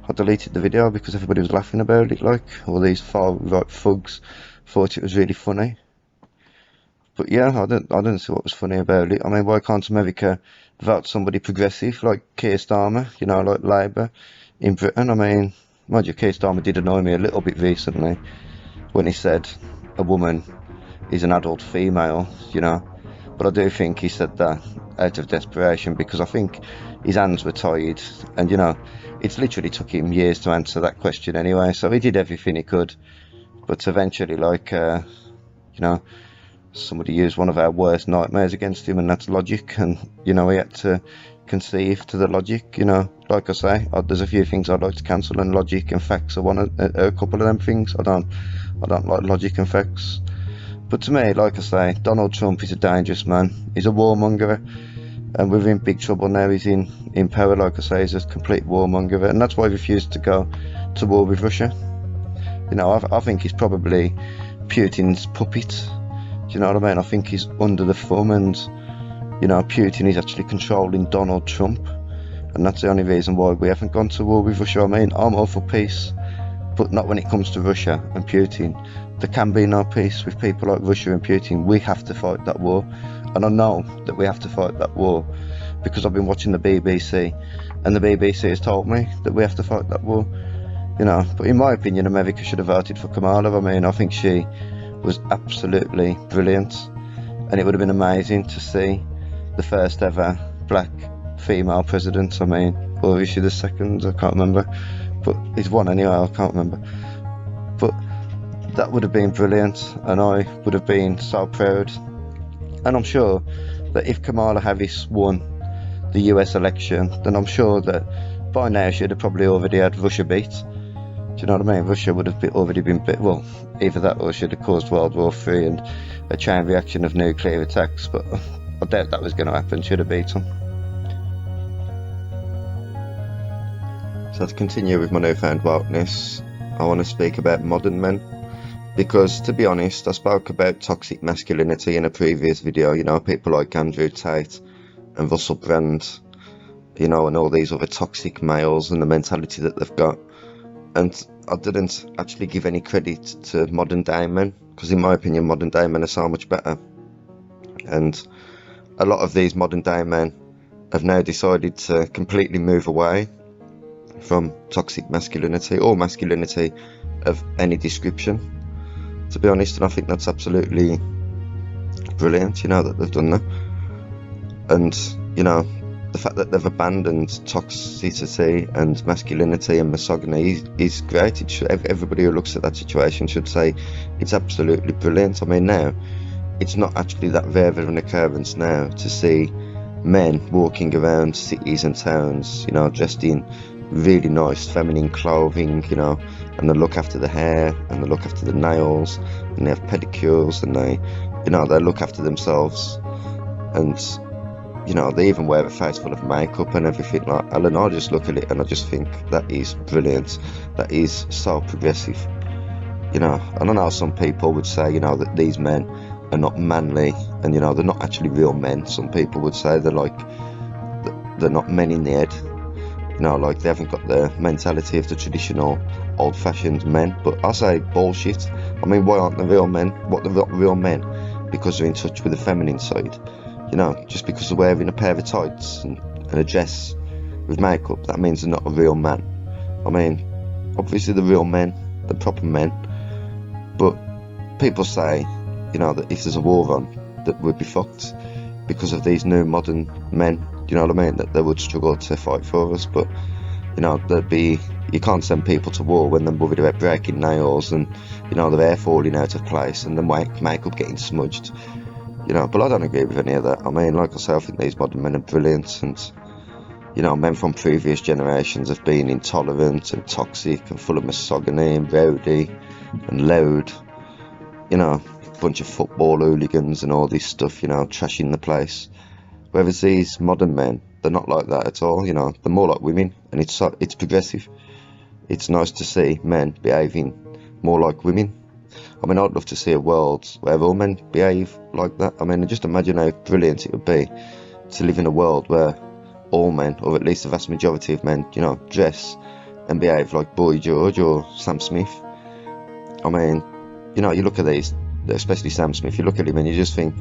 I deleted the video because everybody was laughing about it, like, all these far right thugs thought it was really funny. But yeah, I don't see what was funny about it. I mean, why can't America vote somebody progressive like Keir Starmer, you know, like Labour in Britain? I mean, mind you, Keir Starmer did annoy me a little bit recently when he said a woman is an adult female, you know. But I do think he said that out of desperation, because I think his hands were tied, and, you know, it's literally took him years to answer that question anyway, so he did everything he could. But eventually, like, you know, somebody used one of our worst nightmares against him, and that's logic, and, you know, he had to concede to the logic, you know. Like I say, there's a few things I'd like to cancel, and logic and facts are a couple of them things. I don't like logic and facts. But to me, like I say, Donald Trump is a dangerous man. He's a warmonger, and we're in big trouble now. He's in power, like I say, he's a complete warmonger, and that's why he refused to go to war with Russia. You know, I think he's probably Putin's puppet. Do you know what I mean? I think he's under the thumb, and, you know, Putin is actually controlling Donald Trump, and that's the only reason why we haven't gone to war with Russia. I mean, I'm all for peace, but not when it comes to Russia and Putin. There can be no peace with people like Russia and Putin. We have to fight that war, and I know that we have to fight that war because I've been watching the BBC, and the BBC has told me that we have to fight that war, you know. But in my opinion, America should have voted for Kamala. I mean, I think she was absolutely brilliant, and it would have been amazing to see the first ever black female president. I mean, or is she the second? I can't remember, but it's one anyway, I can't remember. But that would have been brilliant, and I would have been so proud. And I'm sure that if Kamala Harris won the US election, then I'm sure that by now she'd have probably already had Russia beat. Do you know what I mean? Russia would have already been beat. Well, either that or she'd have caused World War III and a chain reaction of nuclear attacks, but I doubt that was going to happen. She'd have beat them. So to continue with my newfound wokeness, I want to speak about modern men. Because, to be honest, I spoke about toxic masculinity in a previous video, you know, people like Andrew Tate and Russell Brand, you know, and all these other toxic males and the mentality that they've got. And I didn't actually give any credit to modern day men, because in my opinion, modern day men are so much better. And a lot of these modern day men have now decided to completely move away from toxic masculinity, or masculinity of any description, to be honest. And I think that's absolutely brilliant, you know, that they've done that. And, you know, the fact that they've abandoned toxicity and masculinity and misogyny is great. It should, everybody who looks at that situation should say it's absolutely brilliant. I mean, now it's not actually that rare of an occurrence now to see men walking around cities and towns, you know, dressed in really nice feminine clothing, you know, and they look after the hair and they look after the nails and they have pedicures and they, you know, they look after themselves, and, you know, they even wear a face full of makeup and everything like that. And I just look at it and I just think that is brilliant. That is so progressive, you know. And I know some people would say, you know, that these men are not manly, and, you know, they're not actually real men. Some people would say they're not men in the head. You know, like they haven't got the mentality of the traditional old-fashioned men. But I say bullshit. I mean, why aren't they real men? What, they're not real men because they're in touch with the feminine side. You know, just because they're wearing a pair of tights and a dress with makeup, that means they're not a real man. I mean, obviously they're real men, they're proper men. But people say, you know, that if there's a war on, that we'd be fucked because of these new modern men. Do you know what I mean? That they would struggle to fight for us. But, you know, you can't send people to war when they're worried about breaking nails and, you know, their hair falling out of place and the makeup getting smudged. You know, but I don't agree with any of that. I mean, like I say, I think these modern men are brilliant, and, you know, men from previous generations have been intolerant and toxic and full of misogyny and rowdy and loud. You know, a bunch of football hooligans and all this stuff, you know, trashing the place. Whereas these modern men, they're not like that at all, you know. They're more like women, and it's progressive. it's nice to see men behaving more like women. I mean, I'd love to see a world where all men behave like that. I mean, just imagine how brilliant it would be to live in a world where all men, or at least the vast majority of men, you know, dress and behave like Boy George or Sam Smith. I mean, you know, you look at these, especially Sam Smith, you look at him and you just think,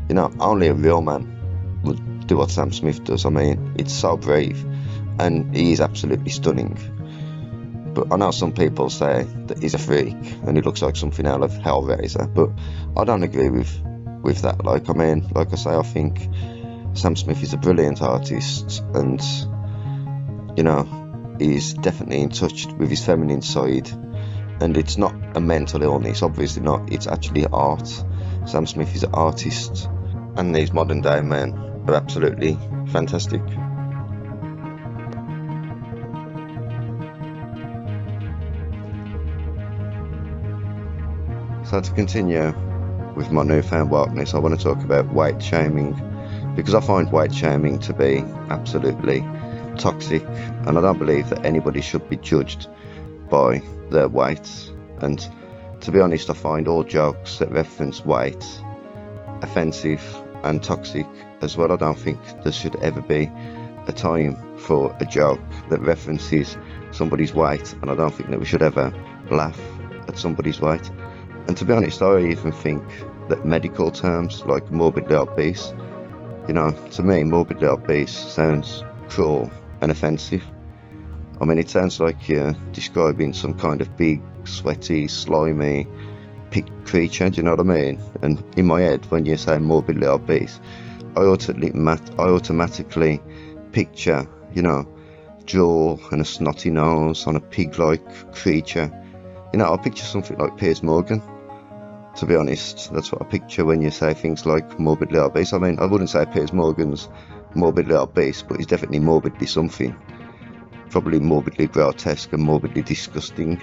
you know, only a real man would do what Sam Smith does. I mean, it's so brave, and he is absolutely stunning. But I know some people say that he's a freak and he looks like something out of Hellraiser, but I don't agree with that. Like, I mean, like I say, I think Sam Smith is a brilliant artist, and, you know, he's definitely in touch with his feminine side, and it's not a mental illness, obviously not, it's actually art. Sam Smith is an artist, and these modern day men are absolutely fantastic. So to continue with my newfound wokeness, I want to talk about weight shaming, because I find weight shaming to be absolutely toxic, and I don't believe that anybody should be judged by their weight. And to be honest, I find all jokes that reference weight offensive and toxic as well. I don't think there should ever be a time for a joke that references somebody's weight, and I don't think that we should ever laugh at somebody's weight. And to be honest, I even think that medical terms like morbidly obese, you know, to me, morbidly obese sounds cruel and offensive. I mean, it sounds like you're describing some kind of big, sweaty, slimy pig creature, do you know what I mean? And in my head, when you say morbidly obese, I automatically picture, you know, jaw and a snotty nose on a pig-like creature. You know, I picture something like Piers Morgan. To be honest, that's what I picture when you say things like morbidly obese. I mean, I wouldn't say Piers Morgan's morbidly obese, but he's definitely morbidly something. Probably morbidly grotesque and morbidly disgusting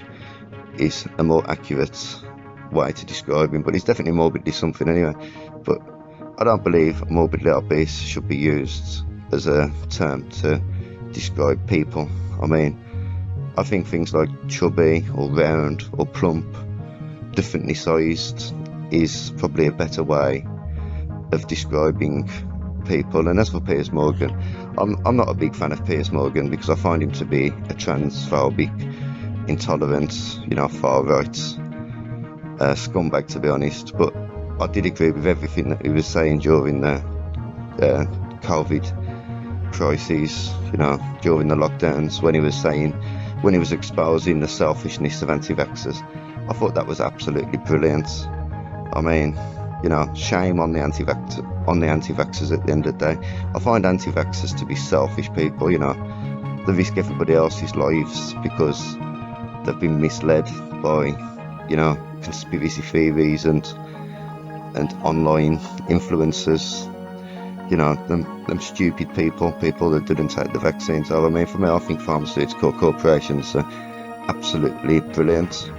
is a more accurate way to describe him, but he's definitely morbidly something anyway. But I don't believe morbidly obese should be used as a term to describe people. I mean, I think things like chubby or round or plump, differently sized, is probably a better way of describing people. And as for Piers Morgan, I'm not a big fan of Piers Morgan because I find him to be a transphobic, intolerant, you know, far right scumbag, to be honest. But I did agree with everything that he was saying during the COVID crises, you know, during the lockdowns, when he was exposing the selfishness of anti-vaxxers. I thought that was absolutely brilliant. I mean, you know, shame on the anti-vaxxers at the end of the day. I find anti-vaxxers to be selfish people, you know. They risk everybody else's lives because they've been misled by, you know, conspiracy theories and online influencers. You know, them stupid people that didn't take the vaccine. So I mean, for me, I think pharmaceutical corporations are absolutely brilliant.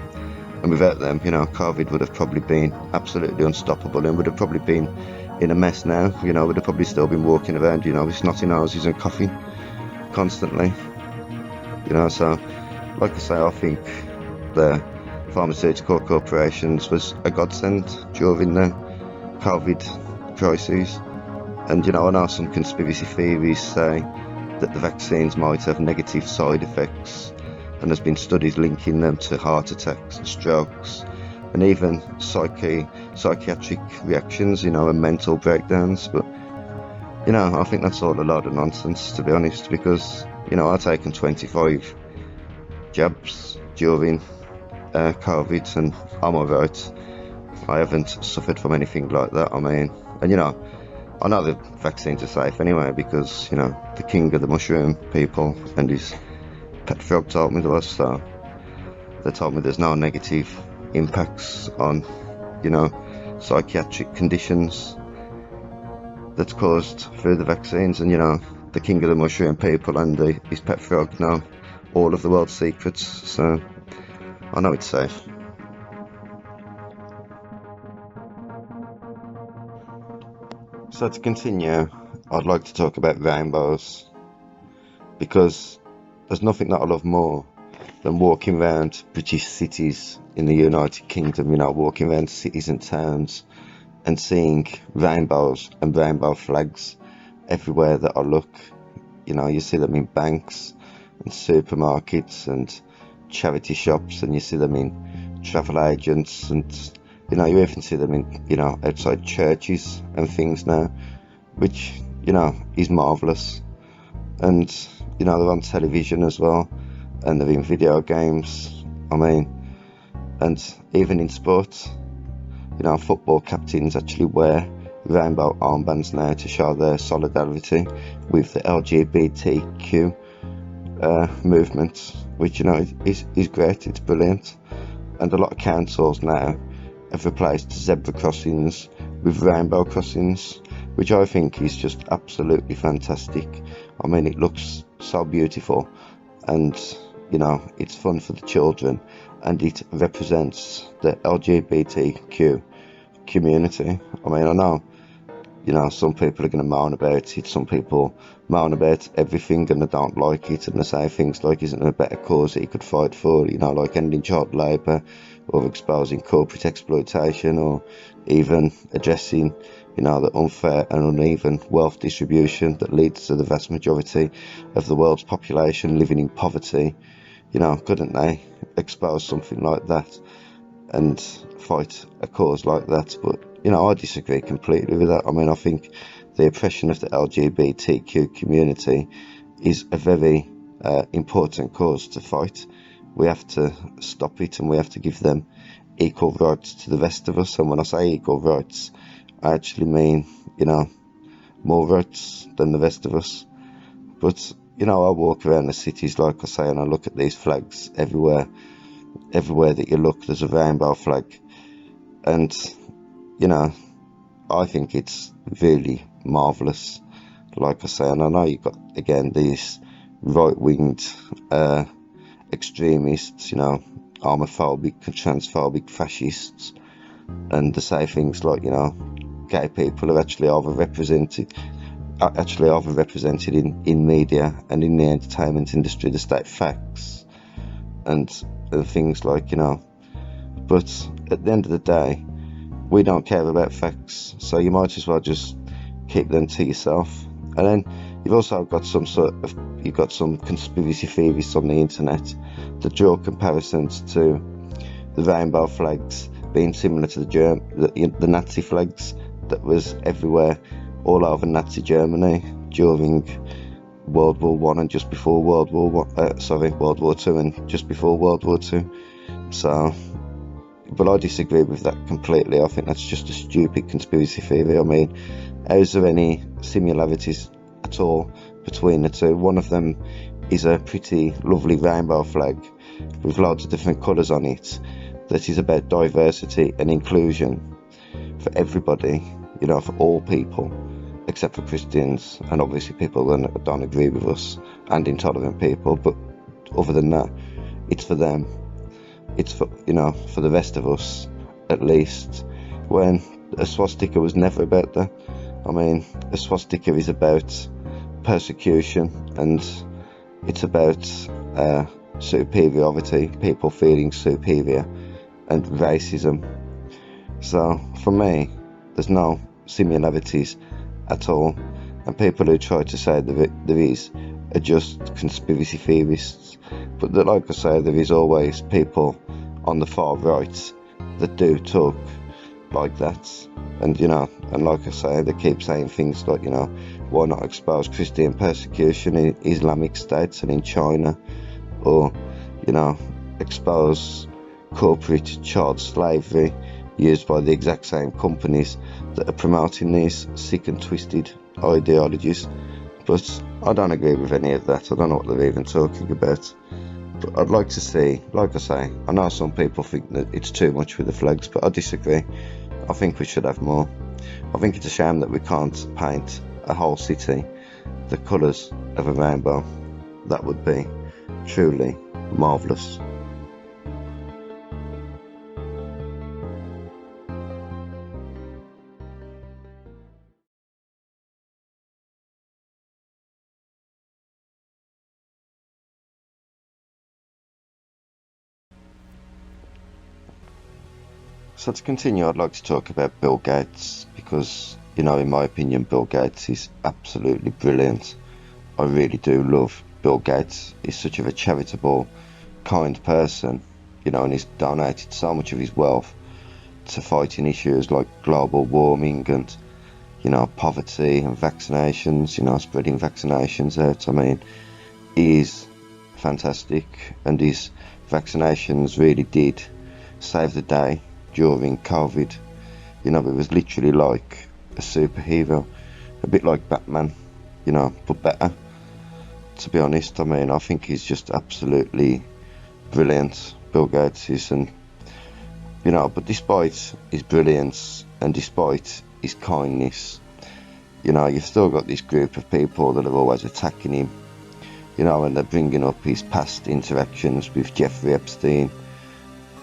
And without them, you know, COVID would have probably been absolutely unstoppable and would have probably been in a mess now. You know, would have probably still been walking around, you know, with snotty noses and coughing constantly. You know, so like I say, I think the pharmaceutical corporations was a godsend during the COVID crises. And, you know, I know some conspiracy theories say that the vaccines might have negative side effects, and there's been studies linking them to heart attacks and strokes and even psychiatric reactions, you know, and mental breakdowns. But, you know, I think that's all a load of nonsense, to be honest, because, you know, I've taken 25 jabs during COVID and I'm alright. I haven't suffered from anything like that. I mean, and, you know, I know the vaccines are safe anyway because, you know, the king of the mushroom people and his pet frog told me there was, so they told me there's no negative impacts on, you know, psychiatric conditions that's caused through the vaccines. And, you know, the king of the mushroom people and his pet frog know all of the world's secrets, so I know it's safe. So to continue, I'd like to talk about rainbows, because there's nothing that I love more than walking around British cities in the United Kingdom, you know, walking around cities and towns and seeing rainbows and rainbow flags everywhere that I look. You know, you see them in banks and supermarkets and charity shops, and you see them in travel agents, and you know, you even see them in, you know, outside churches and things now, which, you know, is marvellous. And you know, they're on television as well, and they're in video games, I mean, and even in sports, you know, football captains actually wear rainbow armbands now to show their solidarity with the LGBTQ movement, which, you know, is great, it's brilliant. And a lot of councils now have replaced zebra crossings with rainbow crossings, which I think is just absolutely fantastic. I mean, it looks so beautiful, and you know, it's fun for the children, and it represents the LGBTQ community. I mean, I know, you know, some people are going to moan about it, some people moan about everything and they don't like it, and they say things like, isn't there a better cause that you could fight for, you know, like ending child labour, or exposing corporate exploitation, or even addressing, you know, the unfair and uneven wealth distribution that leads to the vast majority of the world's population living in poverty. You know, couldn't they expose something like that and fight a cause like that? But you know, I disagree completely with that. I mean, I think the oppression of the LGBTQ community is a very important cause to fight. We have to stop it, and we have to give them equal rights to the rest of us. And when I say equal rights, I actually mean, you know, more rights than the rest of us. But you know, I walk around the cities, like I say, and I look at these flags everywhere. Everywhere that you look, there's a rainbow flag, and you know, I think it's really marvellous, like I say. And I know you've got, again, these right-winged extremists, you know, homophobic, transphobic fascists, and they say things like, you know, gay people are actually overrepresented in media and in the entertainment industry, the state facts, and things like, you know. But at the end of the day, we don't care about facts, so you might as well just keep them to yourself. And then you've also got some conspiracy theorists on the internet that draw comparisons to the rainbow flags being similar to the Nazi flags that was everywhere, all over Nazi Germany during World War One and just before World War Two and just before World War Two. So, but I disagree with that completely. I think that's just a stupid conspiracy theory. I mean, is there any similarities at all between the two? One of them is a pretty lovely rainbow flag with loads of different colours on it that is about diversity and inclusion for everybody, you know, for all people except for Christians and obviously people that don't agree with us, and intolerant people. But other than that, it's for them. It's for, you know, for the rest of us, at least. When a swastika was never about that. I mean, a swastika is about persecution, and it's about superiority, people feeling superior, and racism. So for me, there's no similarities at all, and people who try to say that there is are just conspiracy theorists. But like I say, there is always people on the far right that do talk like that, and you know, and like I say, they keep saying things like, you know, why not expose Christian persecution in Islamic states and in China, or you know, expose corporate child slavery used by the exact same companies that are promoting these sick and twisted ideologies. But I don't agree with any of that. I don't know what they're even talking about. But I'd like to see, like I say, I know some people think that it's too much with the flags, but I disagree. I think we should have more. I think it's a shame that we can't paint a whole city the colours of a rainbow. That would be truly marvellous. So to continue, I'd like to talk about Bill Gates because, you know, in my opinion, Bill Gates is absolutely brilliant. I really do love Bill Gates. He's such a charitable, kind person, you know, and he's donated so much of his wealth to fighting issues like global warming and, you know, poverty and vaccinations, you know, spreading vaccinations out. I mean, he is fantastic, and his vaccinations really did save the day during COVID. You know, it was literally like a superhero, a bit like Batman, you know, but better, to be honest. I mean, I think he's just absolutely brilliant, Bill Gates is, and, you know, but despite his brilliance and despite his kindness, you know, you've still got this group of people that are always attacking him, you know, and they're bringing up his past interactions with Jeffrey Epstein,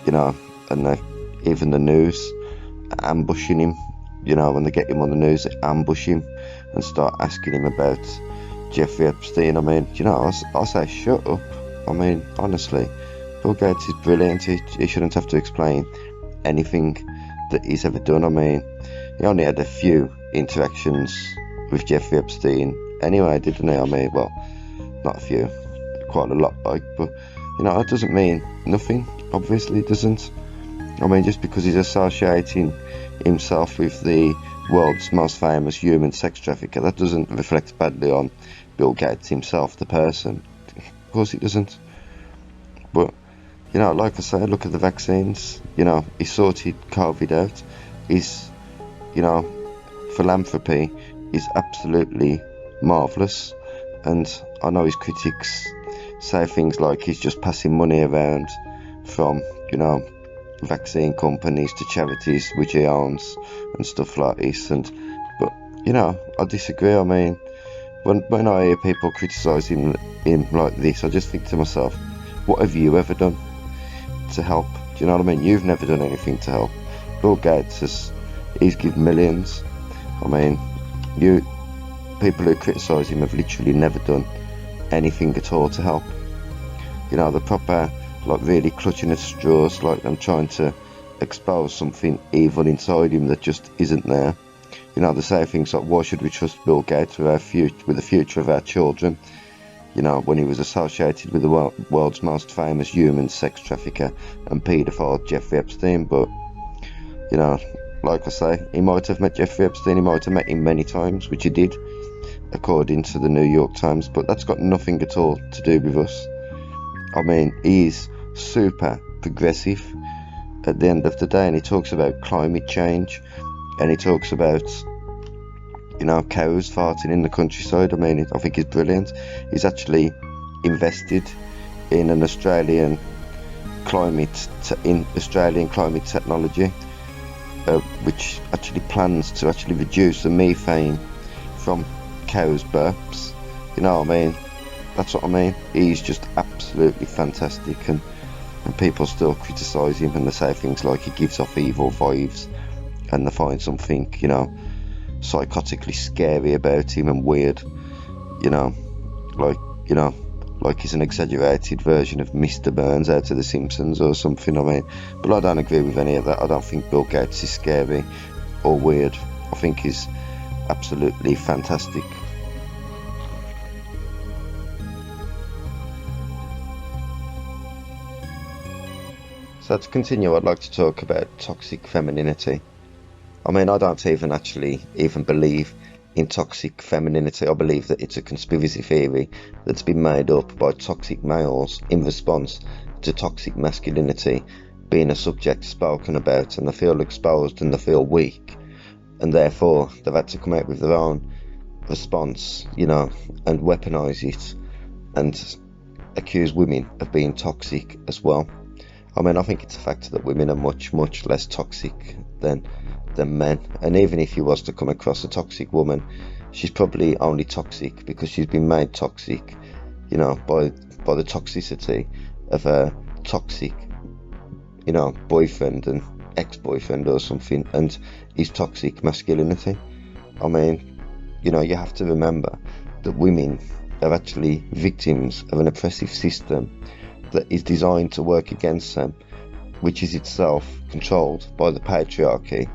you know, and even the news ambushing him, you know, when they get him on the news, they ambush him and start asking him about Jeffrey Epstein. I mean, you know, I say shut up. I mean, honestly, Bill Gates is brilliant. He shouldn't have to explain anything that he's ever done. I mean, he only had a few interactions with Jeffrey Epstein anyway, didn't he? I mean, well, not a few, quite a lot, like, but, you know, that doesn't mean nothing. Obviously it doesn't. I mean, just because he's associating himself with the world's most famous human sex trafficker, that doesn't reflect badly on Bill Gates himself, the person. Of course it doesn't. But, you know, like I say, look at the vaccines. You know, he sorted COVID out. His, you know, philanthropy is absolutely marvellous. And I know his critics say things like he's just passing money around from, you know, vaccine companies to charities which he owns and stuff like this. And but, you know, I disagree. I mean, when I hear people criticise him like this, I just think to myself, what have you ever done to help? Do you know what I mean? You've never done anything to help. Bill Gates he's given millions. I mean, people who criticise him have literally never done anything at all to help. You know, the proper, like, really clutching at straws, like them trying to expose something evil inside him that just isn't there. You know, they say things like, why should we trust Bill Gates with the future of our children? You know, when he was associated with the world's most famous human sex trafficker and paedophile Jeffrey Epstein. But, you know, like I say, he might have met Jeffrey Epstein, he might have met him many times, which he did, according to the New York Times, but that's got nothing at all to do with us. I mean, he's super progressive at the end of the day, and he talks about climate change, and he talks about, you know, cows farting in the countryside. I mean, I think he's brilliant. He's actually invested in an Australian climate technology, which actually plans to actually reduce the methane from cows' burps. You know what I mean? That's what I mean. He's just absolutely fantastic, and people still criticise him, and they say things like he gives off evil vibes, and they find something, you know, psychotically scary about him and weird. You know, like he's an exaggerated version of Mr. Burns out of The Simpsons or something. I mean, but I don't agree with any of that. I don't think Bill Gates is scary or weird. I think he's absolutely fantastic. So to continue, I'd like to talk about toxic femininity. I mean, I don't even believe in toxic femininity. I believe that it's a conspiracy theory that's been made up by toxic males in response to toxic masculinity being a subject spoken about, and they feel exposed and they feel weak, and therefore they've had to come out with their own response, you know, and weaponise it and accuse women of being toxic as well. I mean, I think it's a fact that women are much, much less toxic than men. And even if you was to come across a toxic woman, she's probably only toxic because she's been made toxic, you know, by the toxicity of a toxic, you know, boyfriend and ex-boyfriend or something, and his toxic masculinity. I mean, you know, you have to remember that women are actually victims of an oppressive system that is designed to work against them which is itself controlled by the patriarchy,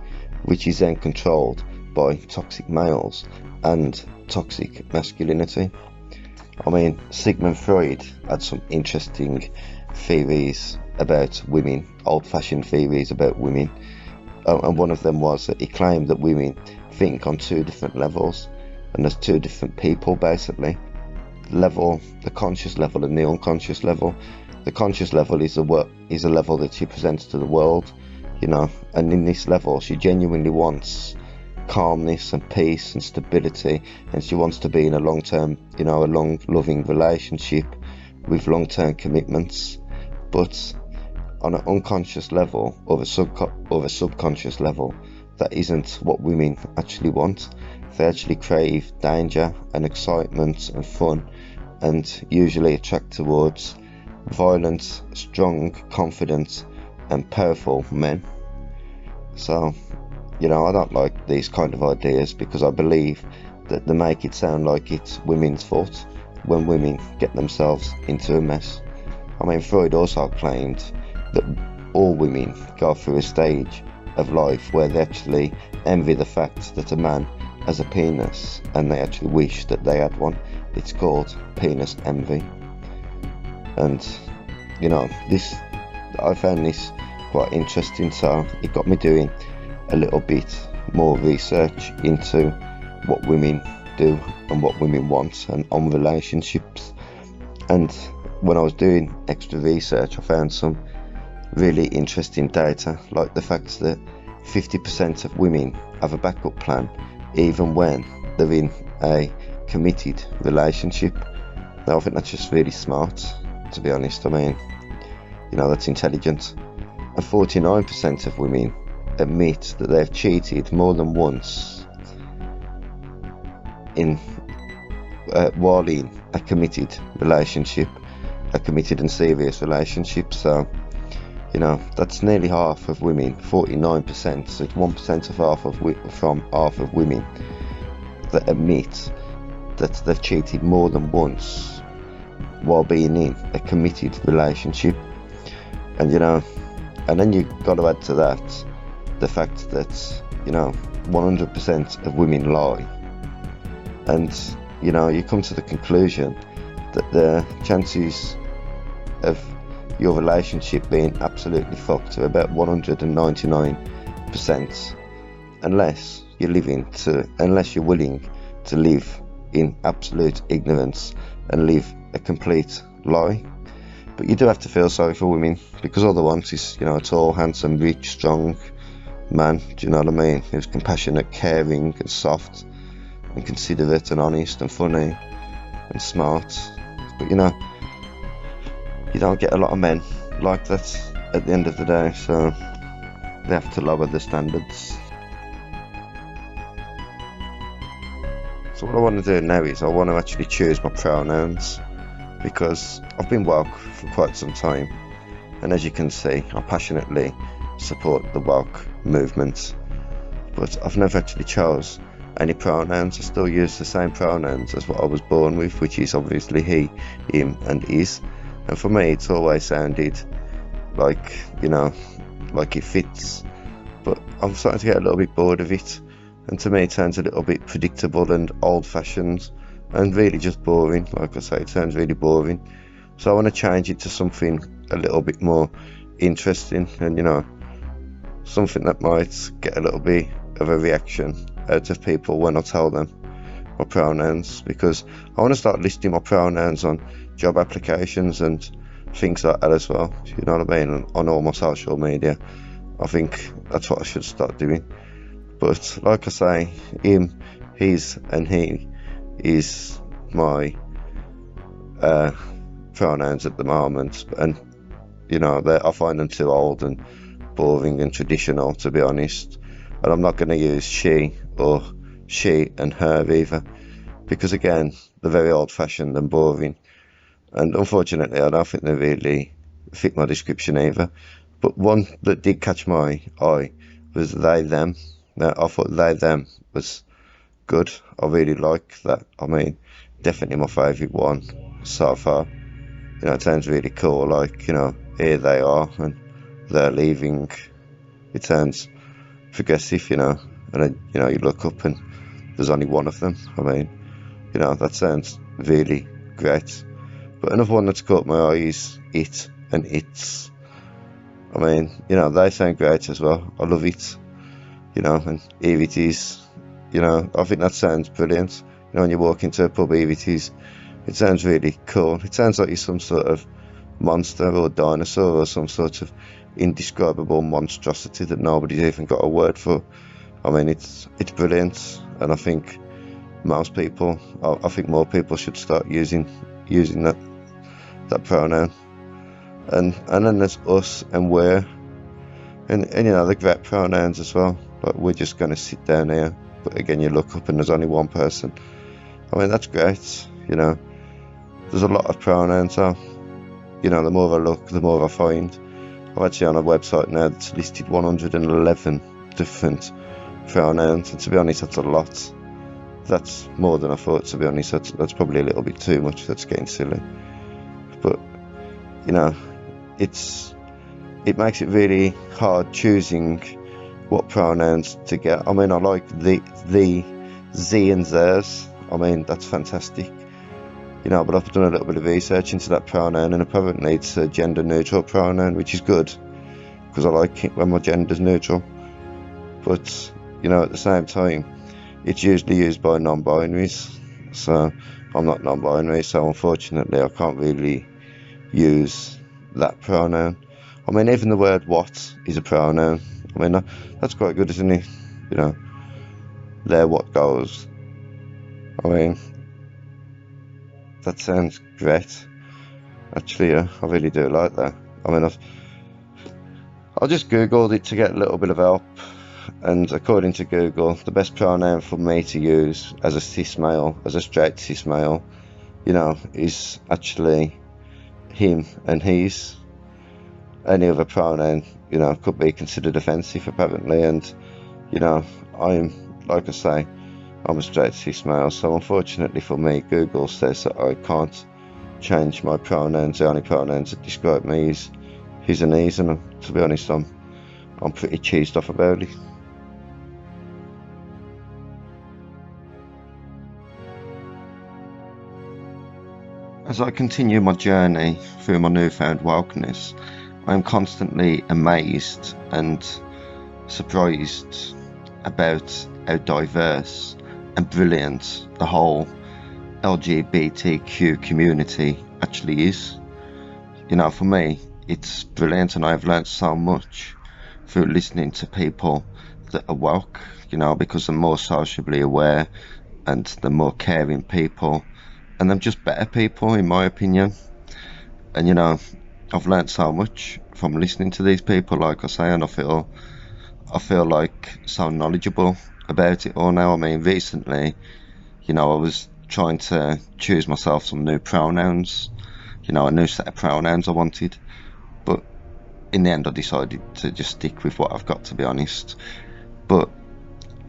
which is then controlled by toxic males and toxic masculinity. I mean, Sigmund Freud had some interesting theories about women, old-fashioned theories about women, and one of them was that he claimed that women think on two different levels, and there's two different people basically. The conscious level and the unconscious level. The conscious level is a level that she presents to the world, and in this level she genuinely wants calmness and peace and stability, and she wants to be in a long-term, a long loving relationship with long-term commitments. But on an unconscious level or a subconscious level, that isn't what women actually want. They actually crave danger and excitement and fun, and usually attract towards violent, strong, confident and powerful men. So I don't like these kind of ideas, because I believe that they make it sound like it's women's fault when women get themselves into a mess. I mean, Freud also claimed that all women go through a stage of life where they actually envy the fact that a man has a penis, and they actually wish that they had one. It's called penis envy. And I found this quite interesting, so it got me doing a little bit more research into what women do and what women want and on relationships. And when I was doing extra research, I found some really interesting data, like the fact that 50% of women have a backup plan even when they're in a committed relationship. Now, I think that's just really smart, to be honest. I mean, that's intelligent. And 49% of women admit that they've cheated more than once while in a committed relationship, a committed and serious relationship. So that's nearly half of women, 49%. So it's 1% from half of women that admit that they've cheated more than once while being in a committed relationship. And and then you've got to add to that the fact that 100% of women lie, and you come to the conclusion that the chances of your relationship being absolutely fucked are about 199%, unless you're willing to live in absolute ignorance and live a complete lie. But you do have to feel sorry for women, because all they want is a tall, handsome, rich, strong man, do you know what I mean, who's compassionate, caring and soft and considerate and honest and funny and smart. But you don't get a lot of men like that at the end of the day, so they have to lower the standards. So what I want to do now is I want to actually choose my pronouns, because I've been woke for quite some time, and as you can see, I passionately support the woke movement, but I've never actually chose any pronouns. I still use the same pronouns as what I was born with, which is obviously he, him and is. And for me, it's always sounded like it fits, but I'm starting to get a little bit bored of it, and to me it sounds a little bit predictable and old-fashioned and really just boring. Like I say, it sounds really boring, so I want to change it to something a little bit more interesting, and something that might get a little bit of a reaction out of people when I tell them my pronouns, because I want to start listing my pronouns on job applications and things like that as well, you know what I mean, on all my social media. I think that's what I should start doing. But like I say, him, his and he is my pronouns at the moment, and I find them too old and boring and traditional, to be honest, and I'm not going to use she or she and her either, because again, they're very old-fashioned and boring, and unfortunately I don't think they really fit my description either. But one that did catch my eye was they, them. Now, I thought they, them was good. I really like that. I mean, definitely my favourite one so far. It sounds really cool, like, here they are, and they're leaving. It sounds progressive, and then, you look up and there's only one of them. I mean, that sounds really great. But another one that's caught my eye is it and its. I mean, they sound great as well. I love it, and here it is. I think that sounds brilliant. When you walk into a pub, here it is. It sounds really cool. It sounds like you're some sort of monster or dinosaur or some sort of indescribable monstrosity that nobody's even got a word for. I mean, it's brilliant, and I think most people, I think more people should start using that pronoun. And then there's us and we're, and the great pronouns as well. Like, we're just going to sit down here, but again, you look up and there's only one person. I mean, that's great. There's a lot of pronouns now. The more I look, the more I find. I'm actually on a website now that's listed 111 different pronouns, and to be honest, that's a lot. That's more than I thought, to be honest. That's probably a little bit too much. That's getting silly. But it makes it really hard choosing what pronouns to get. I mean, I like the Z and theirs. I mean, that's fantastic. But I've done a little bit of research into that pronoun, and apparently it's a gender neutral pronoun, which is good, because I like it when my gender's neutral. But at the same time, it's usually used by non-binaries, so I'm not non-binary, so unfortunately I can't really use that pronoun. I mean, even the word what is a pronoun. I mean, that's quite good, isn't it? There what goes. I mean, that sounds great. Actually, I really do like that. I mean, I just googled it to get a little bit of help, and according to Google, the best pronoun for me to use as a cis male, as a straight cis male, is actually him and his. Any other pronoun, could be considered offensive apparently, and I'm, like I say, I'm a straight cis male, so unfortunately for me, Google says that I can't change my pronouns. The only pronouns that describe me is his and his, and to be honest, I'm pretty cheesed off about it. As I continue my journey through my newfound wokeness, I am constantly amazed and surprised about how diverse and brilliant the whole LGBTQ community actually is. For me, it's brilliant, and I've learned so much through listening to people that are woke, because they're more sociably aware and they're more caring people, and they're just better people, in my opinion. And I've learned so much from listening to these people, like I say, and I feel like so knowledgeable about it all now. I mean, recently, I was trying to choose myself some new pronouns, a new set of pronouns I wanted, but in the end I decided to just stick with what I've got, to be honest. But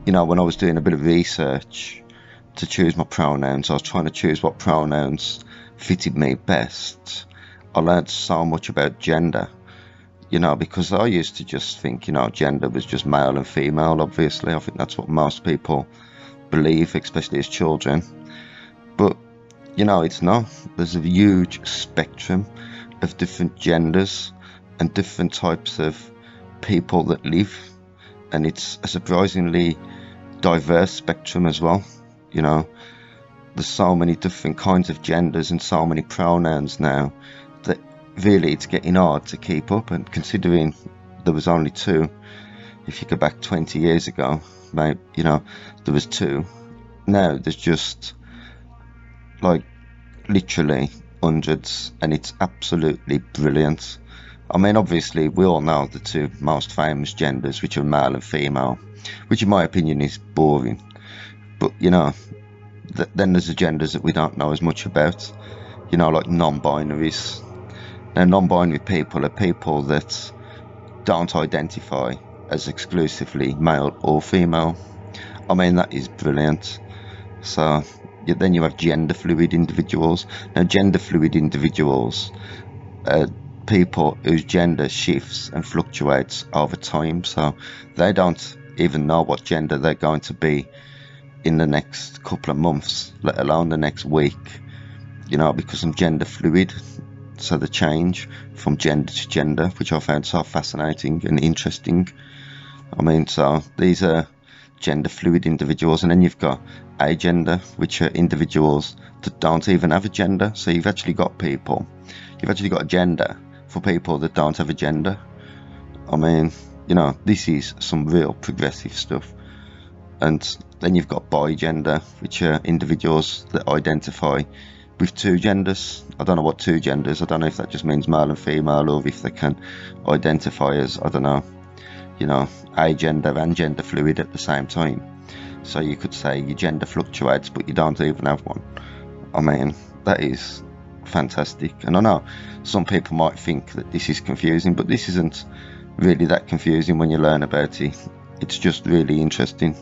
when I was doing a bit of research to choose my pronouns, I was trying to choose what pronouns fitted me best. I learned so much about gender, because I used to just think, gender was just male and female, obviously. I think that's what most people believe, especially as children. But, it's not. There's a huge spectrum of different genders and different types of people that live. And it's a surprisingly diverse spectrum as well. There's so many different kinds of genders and so many pronouns now that really it's getting hard to keep up. And considering there was only two, if you go back 20 years ago, maybe, there was two. Now there's just like literally hundreds, and it's absolutely brilliant. I mean, obviously we all know the two most famous genders, which are male and female, which in my opinion is boring. But then there's the genders that we don't know as much about, like non-binaries. Now, non-binary people are people that don't identify as exclusively male or female. I mean, that is brilliant. So then you have gender fluid individuals. Now, gender fluid individuals are people whose gender shifts and fluctuates over time, so they don't even know what gender they're going to be in the next couple of months, let alone the next week, you know, because I'm gender fluid. So the change from gender to gender, which I found so fascinating and interesting. I mean, so these are gender fluid individuals, and then you've got agender, which are individuals that don't even have a gender. So you've actually got a gender for people that don't have a gender. I mean, you know, this is some real progressive stuff. And then you've got bigender, which are individuals that identify with two genders. I don't know what two genders, I don't know if that just means male and female, or if they can identify as, I don't know, you know, agender and gender fluid at the same time. So you could say your gender fluctuates, but you don't even have one. I mean, that is fantastic. And I know some people might think that this is confusing, but this isn't really that confusing when you learn about it. It's just really interesting.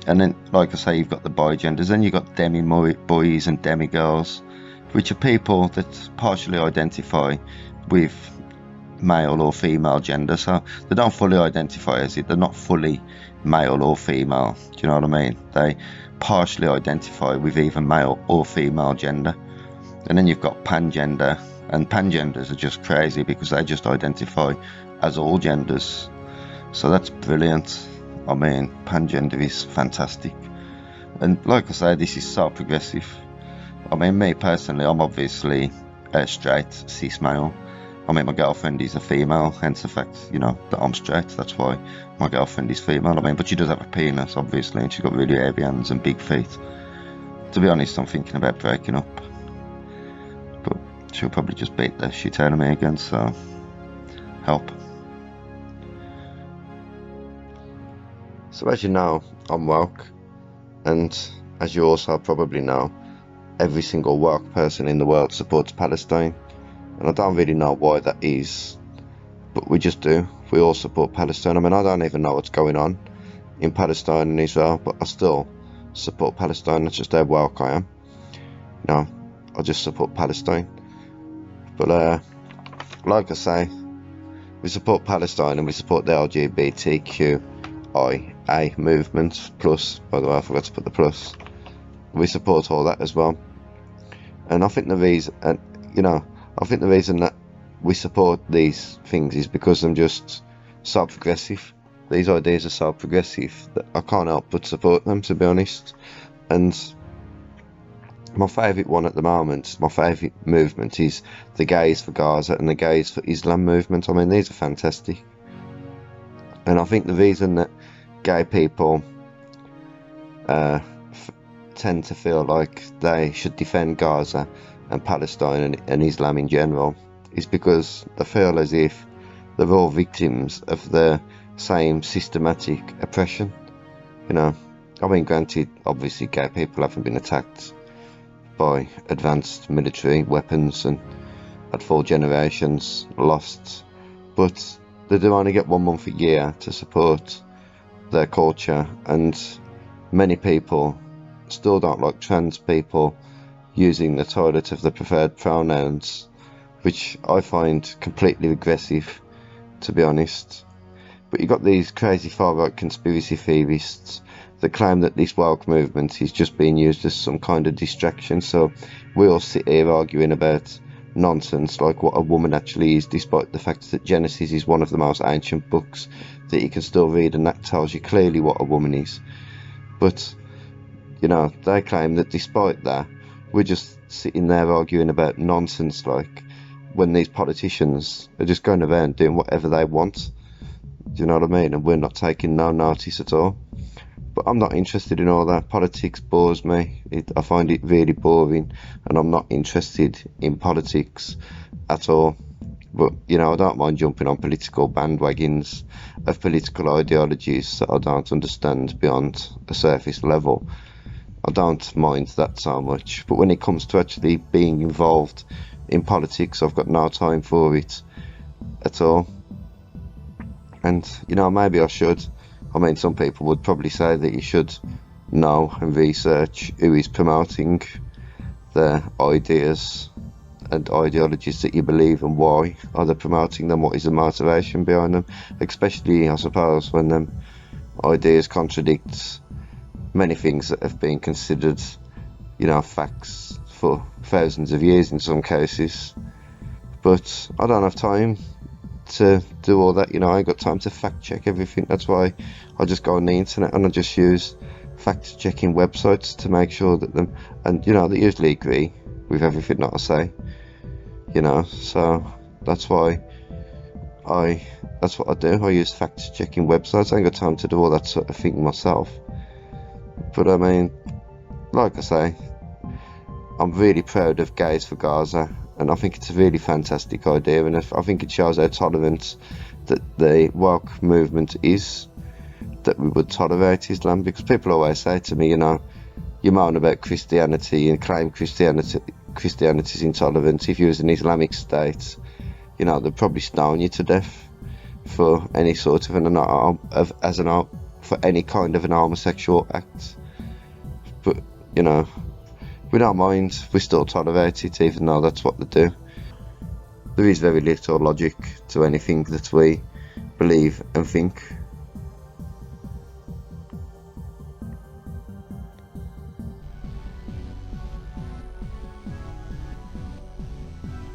And then, like I say, you've got the bigenders, then you've got demi-boys and demi-girls, which are people that partially identify with male or female gender. So they don't fully identify as it, they're not fully male or female, do you know what I mean? They partially identify with either male or female gender. And then you've got pangender, and pangenders are just crazy because they just identify as all genders. So that's brilliant. I mean, pangender is fantastic. And like I say, this is so progressive. I mean, me personally, I'm obviously a straight cis male. I mean, my girlfriend is a female, hence the fact, you know, that I'm straight. That's why my girlfriend is female. I mean, but she does have a penis, obviously, and she's got really hairy hands and big feet. To be honest, I'm thinking about breaking up. But she'll probably just beat the shit out of me again, so help. So as you know, I'm woke, and as you also probably know, every single woke person in the world supports Palestine, and I don't really know why that is, but we just do. We all support Palestine. I mean, I don't even know what's going on in Palestine and Israel, but I still support Palestine. That's just how woke I am. No, I just support Palestine. But like I say, we support Palestine and we support the LGBTQIA movement, plus, by the way, I forgot to put the plus. We support all that as well. And I think the reason, that we support these things is because I'm just so progressive. These ideas are so progressive that I can't help but support them, to be honest. And my favourite one at the moment, my favourite movement is the Gays for Gaza and the Gays for Islam movement. I mean, these are fantastic. And I think the reason that gay people tend to feel like they should defend Gaza and Palestine and Islam in general is because they feel as if they're all victims of the same systematic oppression. You know, I mean, granted, obviously gay people haven't been attacked by advanced military weapons and had 4 generations lost, but they do only get 1 month a year to support their culture, and many people still don't like trans people using the toilet of the preferred pronouns, which I find completely regressive, to be honest. But you got these crazy far-right conspiracy theorists that claim that this woke movement is just being used as some kind of distraction, so we all sit here arguing about nonsense like what a woman actually is, despite the fact that Genesis is one of the most ancient books that you can still read, and that tells you clearly what a woman is. But, you know, they claim that despite that, we're just sitting there arguing about nonsense, like when these politicians are just going around doing whatever they want. Do you know what I mean? And we're not taking no notice at all. But I'm not interested in all that. Politics bores me. I find it really boring, and I'm not interested in politics at all. But, you know, I don't mind jumping on political bandwagons of political ideologies that I don't understand beyond a surface level. I don't mind that so much. But when it comes to actually being involved in politics, I've got no time for it at all. And, you know, maybe I should. I mean, some people would probably say that you should know and research who is promoting their ideas and ideologies that you believe, and why are they promoting them? What is the motivation behind them? Especially, I suppose, when them ideas contradict many things that have been considered, you know, facts for thousands of years in some cases. But I don't have time to do all that, you know. I ain't got time to fact check everything. That's why I just go on the internet and I just use fact checking websites to make sure that them, and you know, they usually agree with everything that I say, you know. So that's why that's what I do. I use fact checking websites. I ain't got time to do all that sort of thing myself. But I mean, like I say, I'm really proud of Gays for Gaza, and I think it's a really fantastic idea, and I think it shows how tolerant that the woke movement is, that we would tolerate Islam. Because people always say to me, you know, you moan about Christianity and claim Christianity's intolerant. If you was an Islamic state, you know, they'd probably stone you to death for any sort of for any kind of an homosexual act. But you know, we don't mind, we still tolerate it, even though that's what they do. There is very little logic to anything that we believe and think.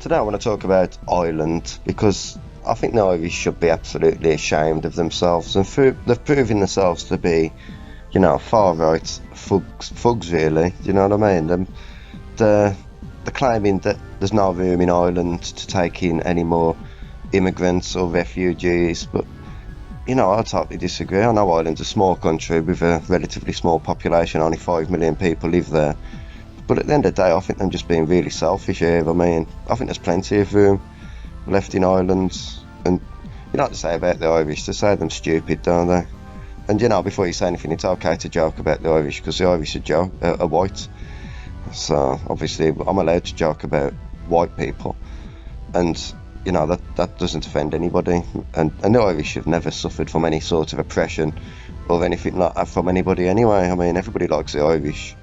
Today I want to talk about Ireland, because I think the Irish should be absolutely ashamed of themselves, and they've proven themselves to be, you know, far right thugs really, you know what I mean? They're claiming that there's no room in Ireland to take in any more immigrants or refugees, but you know, I totally disagree. I know Ireland's a small country with a relatively small population, only 5 million people live there, but at the end of the day I think they're just being really selfish here. I mean, I think there's plenty of room left in Ireland, and you know what to say about the Irish, they say them stupid, don't they? And you know, before you say anything, it's okay to joke about the Irish, because the Irish are white. So obviously I'm allowed to joke about white people, and you know, that doesn't offend anybody. And the Irish have never suffered from any sort of oppression or anything like that from anybody anyway. I mean, everybody likes the Irish.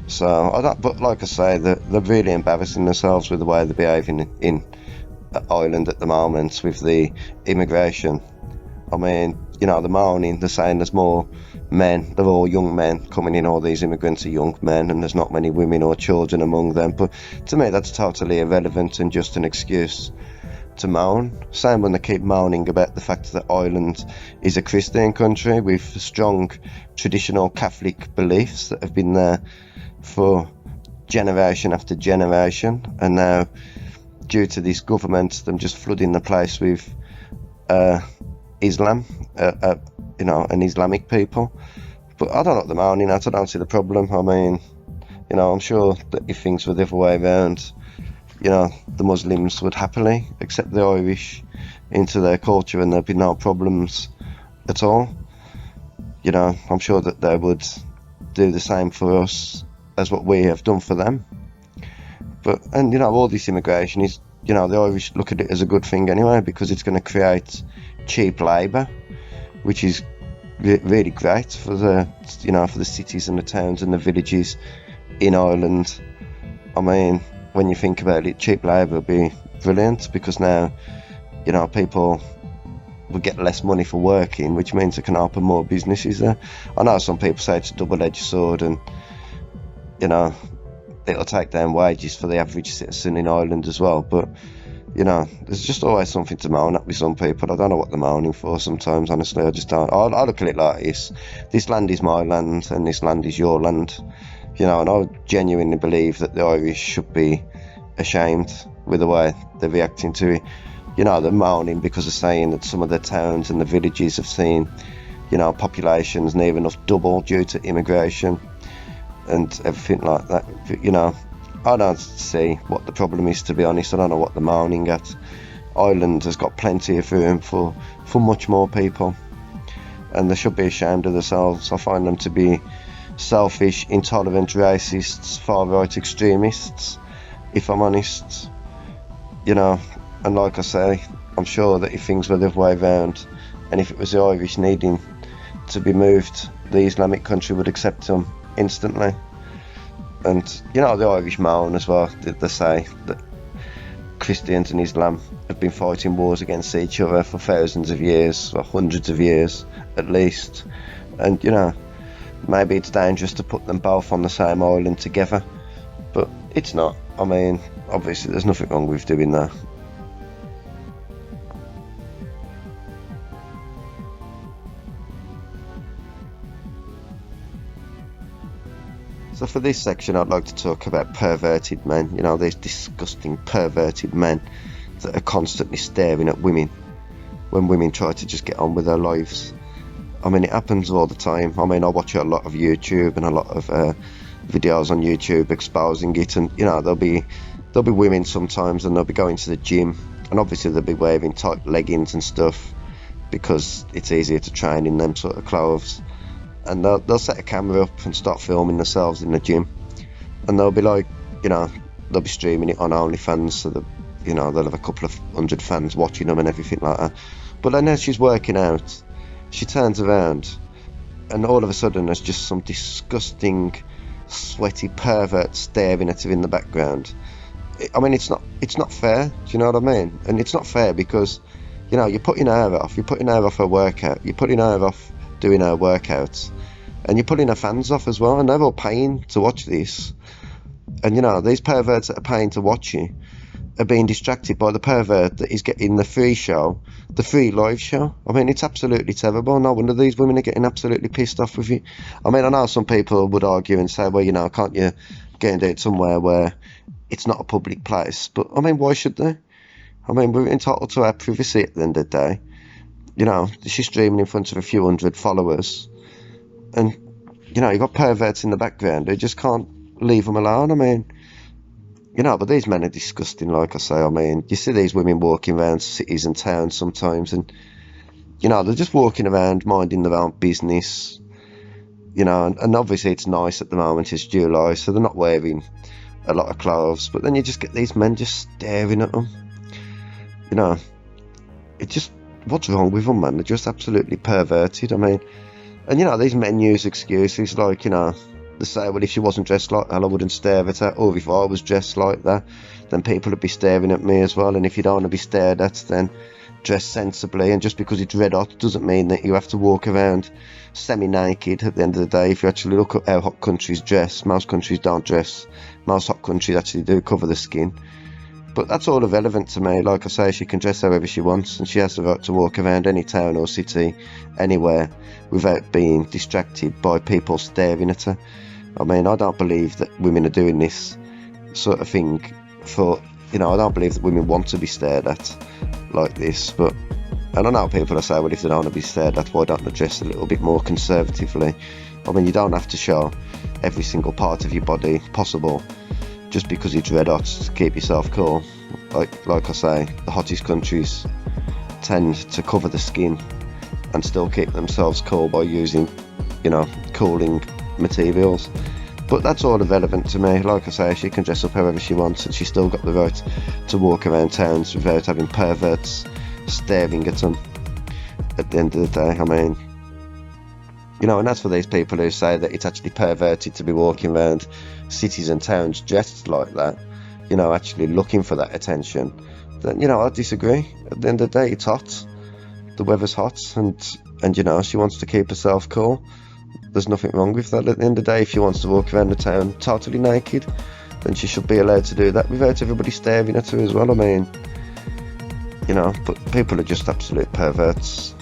So I don't, but like I say, they're really embarrassing themselves with the way they're behaving in Ireland at the moment with the immigration. I mean, you know, the moaning, they're saying there's more men, they're all young men coming in, all these immigrants are young men, and there's not many women or children among them. But to me, that's totally irrelevant and just an excuse to moan. Same when they keep moaning about the fact that Ireland is a Christian country with strong traditional Catholic beliefs that have been there for generation after generation, and now due to this government, them just flooding the place with Islam, you know, and Islamic people. But I don't know what they're moaning at. I don't see the problem. I mean, you know, I'm sure that if things were the other way around, you know, the Muslims would happily accept the Irish into their culture and there'd be no problems at all. You know, I'm sure that they would do the same for us as what we have done for them. But, and you know, all this immigration is, you know, the Irish look at it as a good thing anyway, because it's going to create cheap labour, which is really great for the, you know, for the cities and the towns and the villages in Ireland. I mean, when you think about it, cheap labour would be brilliant, because now, you know, people will get less money for working, which means they can open more businesses there. I know some people say it's a double-edged sword, and you know, it'll take down wages for the average citizen in Ireland as well. But you know, there's just always something to moan at with some people. I don't know what they're moaning for sometimes, honestly. I just don't. I look at it like this land is my land and this land is your land, you know. And I genuinely believe that the Irish should be ashamed with the way they're reacting to it. You know, they're moaning because they're saying that some of the towns and the villages have seen, you know, populations near enough double due to immigration and everything like that. You know, I don't see what the problem is, to be honest. I don't know what they're moaning at. Ireland has got plenty of room for much more people, and they should be ashamed of themselves. I find them to be selfish, intolerant, racists, far-right extremists, if I'm honest. You know, and like I say, I'm sure that if things were the other way around, and if it was the Irish needing to be moved, the Islamic country would accept them instantly. And you know, the Irish moan as well. They say that Christians and Islam have been fighting wars against each other for thousands of years, or hundreds of years at least. And you know, maybe it's dangerous to put them both on the same island together, but it's not. I mean, obviously there's nothing wrong with doing that. So for this section, I'd like to talk about perverted men. You know, these disgusting perverted men that are constantly staring at women when women try to just get on with their lives. I mean, it happens all the time. I mean, I watch a lot of YouTube and a lot of videos on YouTube exposing it, and you know, there'll be women sometimes, and they'll be going to the gym, and obviously they'll be wearing tight leggings and stuff because it's easier to train in them sort of clothes. And they'll set a camera up and start filming themselves in the gym, and they'll be like, you know, they'll be streaming it on OnlyFans, so that, you know, they'll have a couple of hundred fans watching them and everything like that. But then as she's working out, she turns around, and all of a sudden there's just some disgusting, sweaty pervert staring at her in the background. I mean, it's not fair. Do you know what I mean? And it's not fair because, you know, you're putting her off. You're putting her off her workout. You're putting her off doing her workouts, and you're putting her fans off as well, and they're all paying to watch this. And you know, these perverts that are paying to watch you are being distracted by the pervert that is getting the free show, the free live show. I mean, it's absolutely terrible. No wonder these women are getting absolutely pissed off with you. I mean, I know some people would argue and say, well, you know, can't you go and do it somewhere where it's not a public place? But I mean, why should they? I mean, we're entitled to our privacy at the end of the day. You know, she's streaming in front of a few hundred followers, and you know, you've got perverts in the background who just can't leave them alone. I mean, you know, but these men are disgusting, like I say. I mean, you see these women walking around cities and towns sometimes, and you know, they're just walking around minding their own business, you know, and obviously it's nice at the moment, it's July, so they're not wearing a lot of clothes, but then you just get these men just staring at them. You know, it just, what's wrong with them, man? They're just absolutely perverted. I mean, and you know, these men use excuses like, you know, they say, well, if she wasn't dressed like that, I wouldn't stare at her, or if I was dressed like that, then people would be staring at me as well. And if you don't want to be stared at, then dress sensibly. And just because it's red hot doesn't mean that you have to walk around semi-naked at the end of the day. If you actually look at how hot countries dress, most countries don't dress. Most hot countries actually do cover the skin. But that's all irrelevant to me. Like I say, she can dress however she wants, and she has the right to walk around any town or city, anywhere, without being distracted by people staring at her. I mean, I don't believe that women are doing this sort of thing for, you know, I don't believe that women want to be stared at like this. But, and I know people are saying, well, if they don't want to be stared at, why don't they dress a little bit more conservatively? I mean, you don't have to show every single part of your body possible just because it's red hot to keep yourself cool. Like I say, the hottest countries tend to cover the skin and still keep themselves cool by using, you know, cooling materials. But that's all irrelevant to me. Like I say, she can dress up however she wants, and she's still got the right to walk around towns without having perverts staring at them at the end of the day. I mean, you know, and that's for these people who say that it's actually perverted to be walking around cities and towns dressed like that, you know, actually looking for that attention. Then, you know, I disagree. At the end of the day, it's hot. The weather's hot, and you know, she wants to keep herself cool. There's nothing wrong with that. At the end of the day, if she wants to walk around the town totally naked, then she should be allowed to do that without everybody staring at her as well. I mean, you know, but people are just absolute perverts.